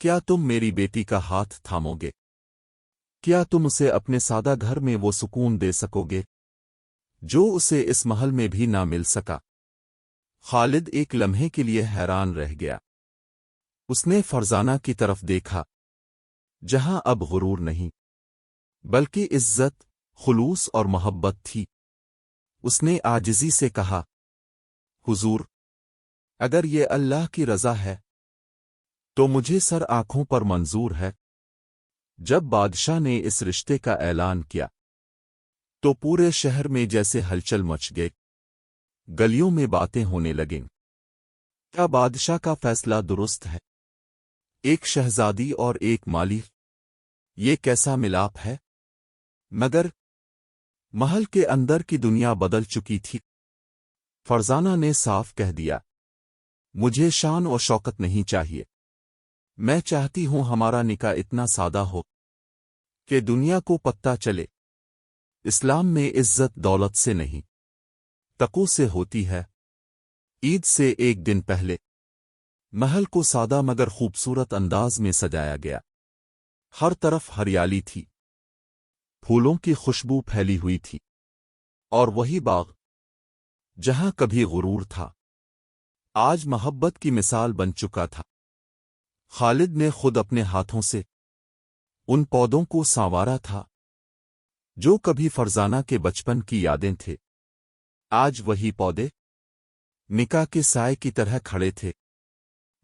کیا تم میری بیٹی کا ہاتھ تھامو گے؟ کیا تم اسے اپنے سادہ گھر میں وہ سکون دے سکو گے جو اسے اس محل میں بھی نہ مل سکا؟ خالد ایک لمحے کے لیے حیران رہ گیا۔ اس نے فرزانہ کی طرف دیکھا جہاں اب غرور نہیں بلکہ عزت، خلوص اور محبت تھی۔ اس نے عاجزی سے کہا، حضور، اگر یہ اللہ کی رضا ہے تو مجھے سر آنکھوں پر منظور ہے۔ جب بادشاہ نے اس رشتے کا اعلان کیا تو پورے شہر میں جیسے ہلچل مچ گئی، گلیوں میں باتیں ہونے لگیں۔ کیا بادشاہ کا فیصلہ درست ہے؟ ایک شہزادی اور ایک مالی، یہ کیسا ملاپ ہے؟ مگر محل کے اندر کی دنیا بدل چکی تھی۔ فرزانہ نے صاف کہہ دیا، مجھے شان و شوکت نہیں چاہیے، میں چاہتی ہوں ہمارا نکاح اتنا سادہ ہو کہ دنیا کو پتہ چلے اسلام میں عزت دولت سے نہیں، تقوی سے ہوتی ہے۔ عید سے ایک دن پہلے محل کو سادہ مگر خوبصورت انداز میں سجایا گیا۔ ہر طرف ہریالی تھی، پھولوں کی خوشبو پھیلی ہوئی تھی، اور وہی باغ جہاں کبھی غرور تھا آج محبت کی مثال بن چکا تھا۔ خالد نے خود اپنے ہاتھوں سے ان پودوں کو سنوارا تھا جو کبھی فرزانہ کے بچپن کی یادیں تھے۔ آج وہی پودے نکاح کے سائے کی طرح کھڑے تھے۔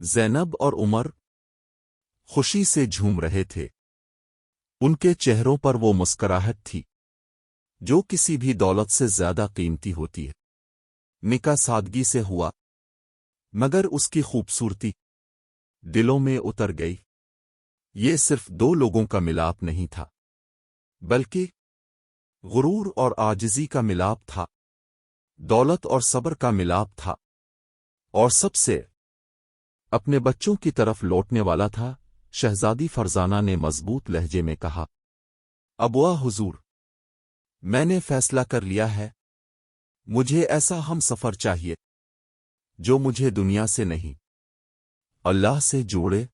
زینب اور عمر خوشی سے جھوم رہے تھے، ان کے چہروں پر وہ مسکراہٹ تھی جو کسی بھی دولت سے زیادہ قیمتی ہوتی ہے۔ نکاح سادگی سے ہوا، مگر اس کی خوبصورتی دلوں میں اتر گئی۔ یہ صرف دو لوگوں کا ملاپ نہیں تھا، بلکہ غرور اور عاجزی کا ملاپ تھا، دولت اور صبر کا ملاپ تھا، اور سب سے اپنے بچوں کی طرف لوٹنے والا تھا۔ شہزادی فرزانہ نے مضبوط لہجے میں کہا، ابوا حضور، میں نے فیصلہ کر لیا ہے، مجھے ایسا ہم سفر چاہیے جو مجھے دنیا سے نہیں اللہ سے جوڑے۔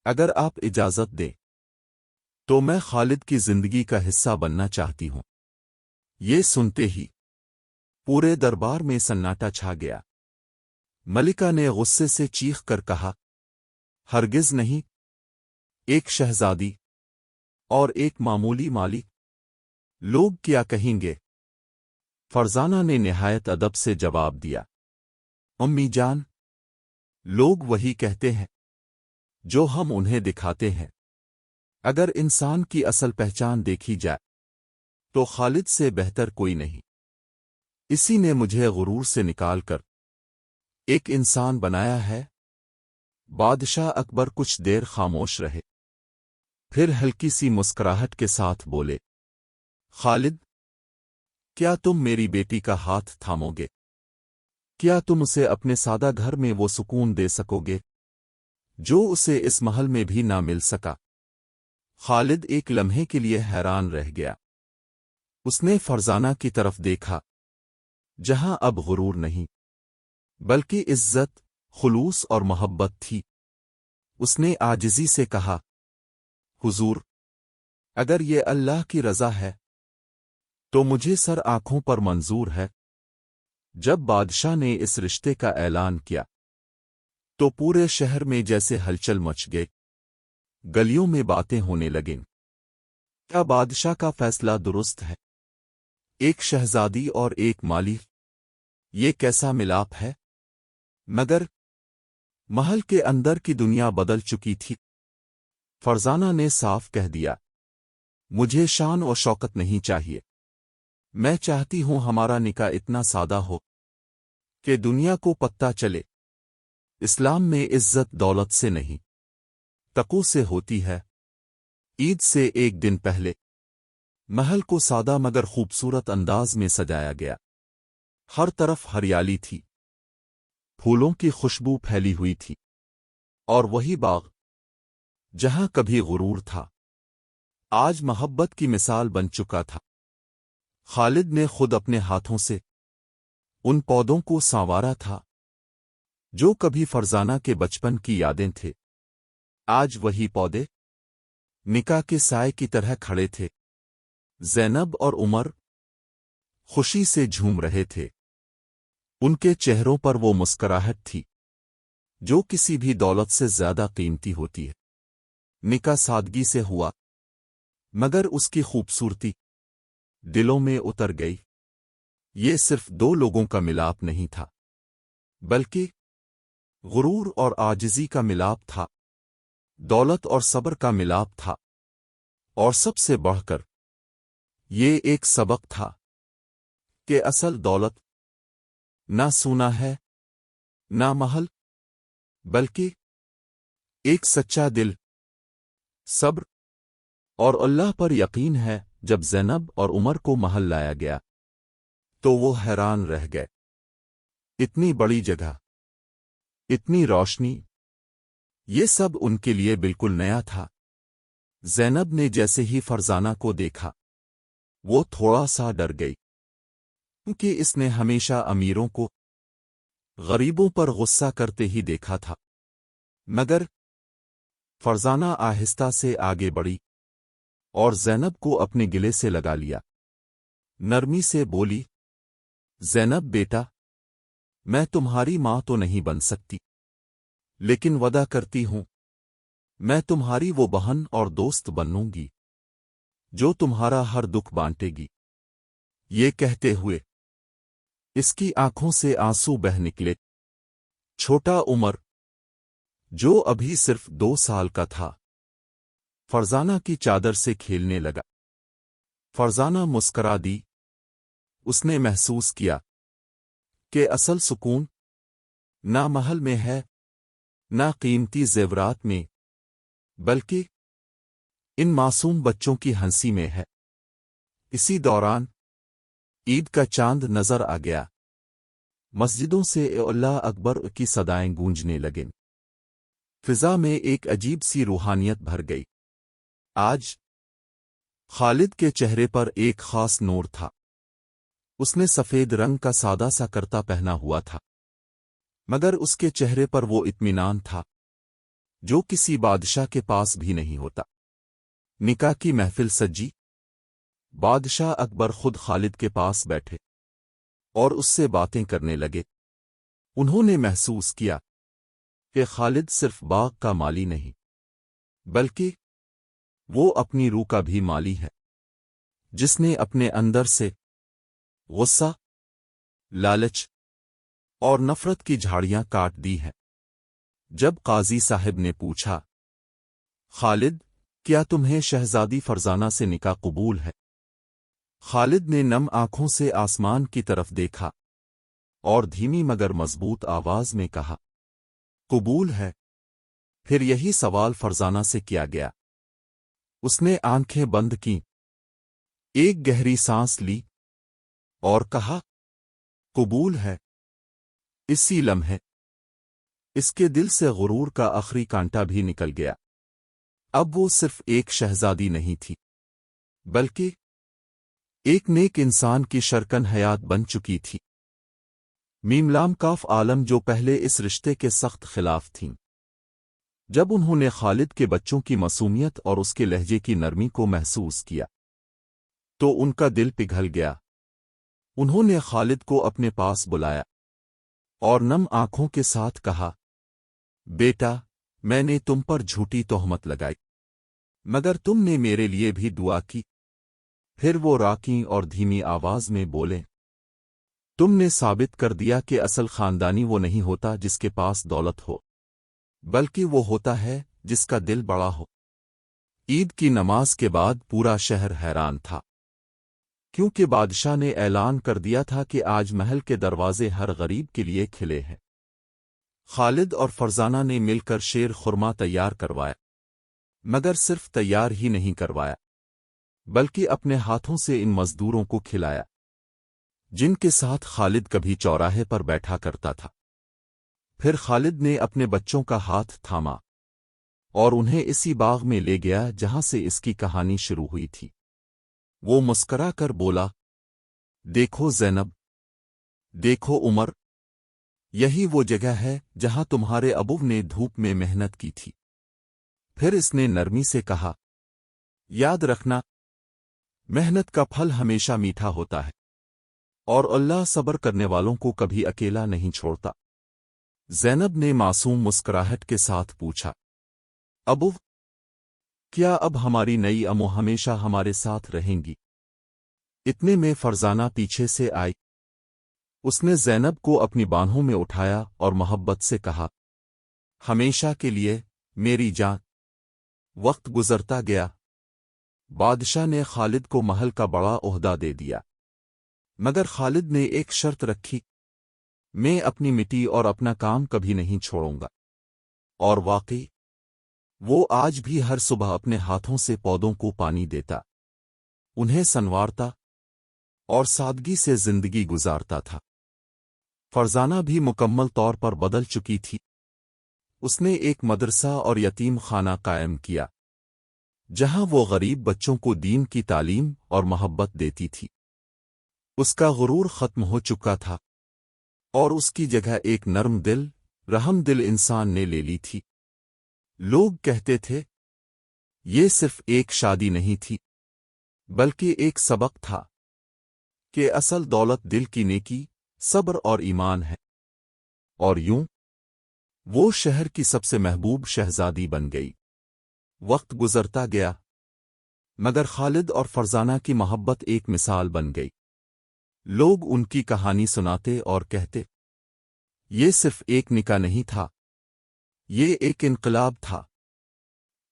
اگر آپ اجازت دیں تو میں خالد کی زندگی کا حصہ بننا چاہتی ہوں۔ یہ سنتے ہی پورے دربار میں سناٹا چھا گیا۔ ملکہ نے غصے سے چیخ کر کہا، ہرگز نہیں، ایک شہزادی اور ایک معمولی مالی، لوگ کیا کہیں گے؟ فرزانہ نے نہایت ادب سے جواب دیا، امی جان، لوگ وہی کہتے ہیں جو ہم انہیں دکھاتے ہیں۔ اگر انسان کی اصل پہچان دیکھی جائے تو خالد سے بہتر کوئی نہیں۔ اسی نے مجھے غرور سے نکال کر ایک انسان بنایا ہے۔ بادشاہ اکبر کچھ دیر خاموش رہے، پھر ہلکی سی مسکراہٹ کے ساتھ بولے، خالد، کیا تم میری بیٹی کا ہاتھ تھامو گے؟ کیا تم اسے اپنے سادہ گھر میں وہ سکون دے سکو گے جو اسے اس محل میں بھی نہ مل سکا؟ خالد ایک لمحے کے لیے حیران رہ گیا۔ اس نے فرزانہ کی طرف دیکھا، جہاں اب غرور نہیں بلکہ عزت، خلوص اور محبت تھی۔ اس نے عاجزی سے کہا، حضور، اگر یہ اللہ کی رضا ہے تو مجھے سر آنکھوں پر منظور ہے۔ جب بادشاہ نے اس رشتے کا اعلان کیا تو پورے شہر میں جیسے ہلچل مچ گئی، گلیوں میں باتیں ہونے لگیں۔ کیا بادشاہ کا فیصلہ درست ہے؟ ایک شہزادی اور ایک مالی، یہ کیسا ملاپ ہے؟ مگر محل کے اندر کی دنیا بدل چکی تھی۔ فرزانہ نے صاف کہہ دیا، مجھے شان و شوکت نہیں چاہیے، میں چاہتی ہوں ہمارا نکاح اتنا سادہ ہو کہ دنیا کو پتہ چلے اسلام میں عزت دولت سے نہیں، تقوی سے ہوتی ہے۔ عید سے ایک دن پہلے محل کو سادہ مگر خوبصورت انداز میں سجایا گیا۔ ہر طرف ہریالی تھی، پھولوں کی خوشبو پھیلی ہوئی تھی، اور وہی باغ جہاں کبھی غرور تھا آج محبت کی مثال بن چکا تھا۔ خالد نے خود اپنے ہاتھوں سے ان پودوں کو سنوارا تھا جو کبھی فرزانہ کے بچپن کی یادیں تھے۔ آج وہی پودے نکاح کے سائے کی طرح کھڑے تھے۔ زینب اور عمر خوشی سے جھوم رہے تھے، ان کے چہروں پر وہ مسکراہٹ تھی جو کسی بھی دولت سے زیادہ قیمتی ہوتی ہے۔ نکاح سادگی سے ہوا، مگر اس کی خوبصورتی دلوں میں اتر گئی۔ یہ صرف دو لوگوں کا ملاپ نہیں تھا، بلکہ غرور اور عاجزی کا ملاپ تھا، دولت اور صبر کا ملاپ تھا، اور سب سے بڑھ کر یہ ایک سبق تھا کہ اصل دولت نہ سونا ہے، نہ محل، بلکہ ایک سچا دل، صبر اور اللہ پر یقین ہے۔ جب زینب اور عمر کو محل لایا گیا تو وہ حیران رہ گئے۔ اتنی بڑی جگہ، اتنی روشنی، یہ سب ان کے لیے بالکل نیا تھا۔ زینب نے جیسے ہی فرزانہ کو دیکھا وہ تھوڑا سا ڈر گئی، کیونکہ اس نے ہمیشہ امیروں کو غریبوں پر غصہ کرتے ہی دیکھا تھا۔ مگر فرزانہ آہستہ سے آگے بڑھی اور زینب کو اپنے گلے سے لگا لیا۔ نرمی سے بولی، زینب بیٹا، میں تمہاری ماں تو نہیں بن سکتی، لیکن وعدہ کرتی ہوں میں تمہاری وہ بہن اور دوست بنوں گی جو تمہارا ہر دکھ بانٹے گی۔ یہ کہتے ہوئے اس کی آنکھوں سے آنسو بہہ نکلے۔ چھوٹا عمر، جو ابھی صرف 2 سال کا تھا، فرزانہ کی چادر سے کھیلنے لگا۔ فرزانہ مسکرا دی۔ اس نے محسوس کیا کہ اصل سکون نہ محل میں ہے، نہ قیمتی زیورات میں، بلکہ ان معصوم بچوں کی ہنسی میں ہے۔ اسی دوران عید کا چاند نظر آ گیا۔ مسجدوں سے اے اللہ اکبر کی صدائیں گونجنے لگیں۔ فضا میں ایک عجیب سی روحانیت بھر گئی۔ آج خالد کے چہرے پر ایک خاص نور تھا۔ اس نے سفید رنگ کا سادہ سا کرتا پہنا ہوا تھا، مگر اس کے چہرے پر وہ اطمینان تھا جو کسی بادشاہ کے پاس بھی نہیں ہوتا۔ نکاح کی محفل سجی۔ بادشاہ اکبر خود خالد کے پاس بیٹھے اور اس سے باتیں کرنے لگے۔ انہوں نے محسوس کیا کہ خالد صرف باغ کا مالی نہیں، بلکہ وہ اپنی روح کا بھی مالی ہے، جس نے اپنے اندر سے غصہ، لالچ اور نفرت کی جھاڑیاں کاٹ دی ہیں۔ جب قاضی صاحب نے پوچھا، خالد، کیا تمہیں شہزادی فرزانہ سے نکاح قبول ہے؟ خالد نے نم آنکھوں سے آسمان کی طرف دیکھا اور دھیمی مگر مضبوط آواز میں کہا، قبول ہے۔ پھر یہی سوال فرزانہ سے کیا گیا۔ اس نے آنکھیں بند کیں، ایک گہری سانس لی اور کہا، قبول ہے۔ اسی لمحے اس کے دل سے غرور کا آخری کانٹا بھی نکل گیا۔ اب وہ صرف ایک شہزادی نہیں تھی، بلکہ ایک نیک انسان کی شرکن حیات بن چکی تھی۔ میم لام کاف عالم جو پہلے اس رشتے کے سخت خلاف تھیں، جب انہوں نے خالد کے بچوں کی معصومیت اور اس کے لہجے کی نرمی کو محسوس کیا تو ان کا دل پگھل گیا۔ انہوں نے خالد کو اپنے پاس بلایا اور نم آنکھوں کے ساتھ کہا، بیٹا، میں نے تم پر جھوٹی تہمت لگائی، مگر تم نے میرے لیے بھی دعا کی۔ پھر وہ راکیں اور دھیمی آواز میں بولے، تم نے ثابت کر دیا کہ اصل خاندانی وہ نہیں ہوتا جس کے پاس دولت ہو، بلکہ وہ ہوتا ہے جس کا دل بڑا ہو۔ عید کی نماز کے بعد پورا شہر حیران تھا، کیونکہ بادشاہ نے اعلان کر دیا تھا کہ آج محل کے دروازے ہر غریب کے لیے کھلے ہیں۔ خالد اور فرزانہ نے مل کر شیر خرما تیار کروایا، مگر صرف تیار ہی نہیں کروایا، بلکہ اپنے ہاتھوں سے ان مزدوروں کو کھلایا جن کے ساتھ خالد کبھی چوراہے پر بیٹھا کرتا تھا۔ پھر خالد نے اپنے بچوں کا ہاتھ تھاما اور انہیں اسی باغ میں لے گیا جہاں سے اس کی کہانی شروع ہوئی تھی۔ وہ مسکرا کر بولا، دیکھو زینب، دیکھو عمر، یہی وہ جگہ ہے جہاں تمہارے ابو نے دھوپ میں محنت کی تھی۔ پھر اس نے نرمی سے کہا، یاد رکھنا، محنت کا پھل ہمیشہ میٹھا ہوتا ہے، اور اللہ صبر کرنے والوں کو کبھی اکیلا نہیں چھوڑتا۔ زینب نے معصوم مسکراہٹ کے ساتھ پوچھا، ابو، کیا اب ہماری نئی امو ہمیشہ ہمارے ساتھ رہیں گی؟ اتنے میں فرزانہ پیچھے سے آئی۔ اس نے زینب کو اپنی بانہوں میں اٹھایا اور محبت سے کہا، ہمیشہ کے لیے میری جان۔ وقت گزرتا گیا۔ بادشاہ نے خالد کو محل کا بڑا عہدہ دے دیا، مگر خالد نے ایک شرط رکھی، میں اپنی مٹی اور اپنا کام کبھی نہیں چھوڑوں گا۔ اور واقعی وہ آج بھی ہر صبح اپنے ہاتھوں سے پودوں کو پانی دیتا، انہیں سنوارتا اور سادگی سے زندگی گزارتا تھا۔ فرزانہ بھی مکمل طور پر بدل چکی تھی۔ اس نے ایک مدرسہ اور یتیم خانہ قائم کیا، جہاں وہ غریب بچوں کو دین کی تعلیم اور محبت دیتی تھی۔ اس کا غرور ختم ہو چکا تھا اور اس کی جگہ ایک نرم دل، رحم دل انسان نے لے لی تھی۔ لوگ کہتے تھے یہ صرف ایک شادی نہیں تھی بلکہ ایک سبق تھا کہ اصل دولت دل کی نیکی، صبر اور ایمان ہے۔ اور یوں وہ شہر کی سب سے محبوب شہزادی بن گئی۔ وقت گزرتا گیا مگر خالد اور فرزانہ کی محبت ایک مثال بن گئی۔ لوگ ان کی کہانی سناتے اور کہتے یہ صرف ایک نکاح نہیں تھا، یہ ایک انقلاب تھا۔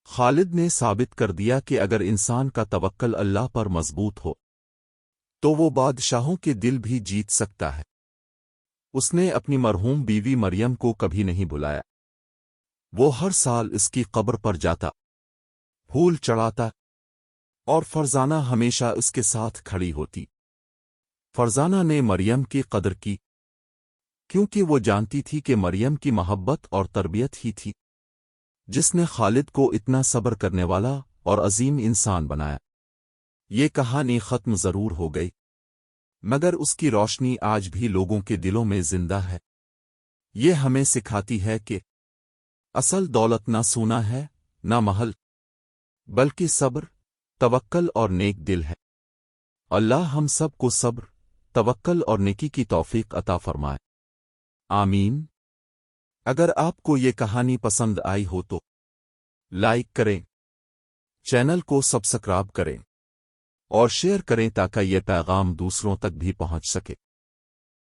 خالد نے ثابت کر دیا کہ اگر انسان کا توکل اللہ پر مضبوط ہو تو وہ بادشاہوں کے دل بھی جیت سکتا ہے۔ اس نے اپنی مرحوم بیوی مریم کو کبھی نہیں بلایا۔ وہ ہر سال اس کی قبر پر جاتا، پھول چڑھاتا، اور فرزانہ ہمیشہ اس کے ساتھ کھڑی ہوتی۔ فرزانہ نے مریم کی قدر کی کیونکہ وہ جانتی تھی کہ مریم کی محبت اور تربیت ہی تھی جس نے خالد کو اتنا صبر کرنے والا اور عظیم انسان بنایا۔ یہ کہانی ختم ضرور ہو گئی مگر اس کی روشنی آج بھی لوگوں کے دلوں میں زندہ ہے۔ یہ ہمیں سکھاتی ہے کہ اصل دولت نہ سونا ہے، نہ محل، بلکہ صبر، توکل اور نیک دل ہے۔ اللہ ہم سب کو صبر، توکل اور نیکی کی توفیق عطا فرمائے، آمین۔ اگر آپ کو یہ کہانی پسند آئی ہو تو لائک کریں، چینل کو سبسکرائب کریں اور شیئر کریں تاکہ یہ پیغام دوسروں تک بھی پہنچ سکے۔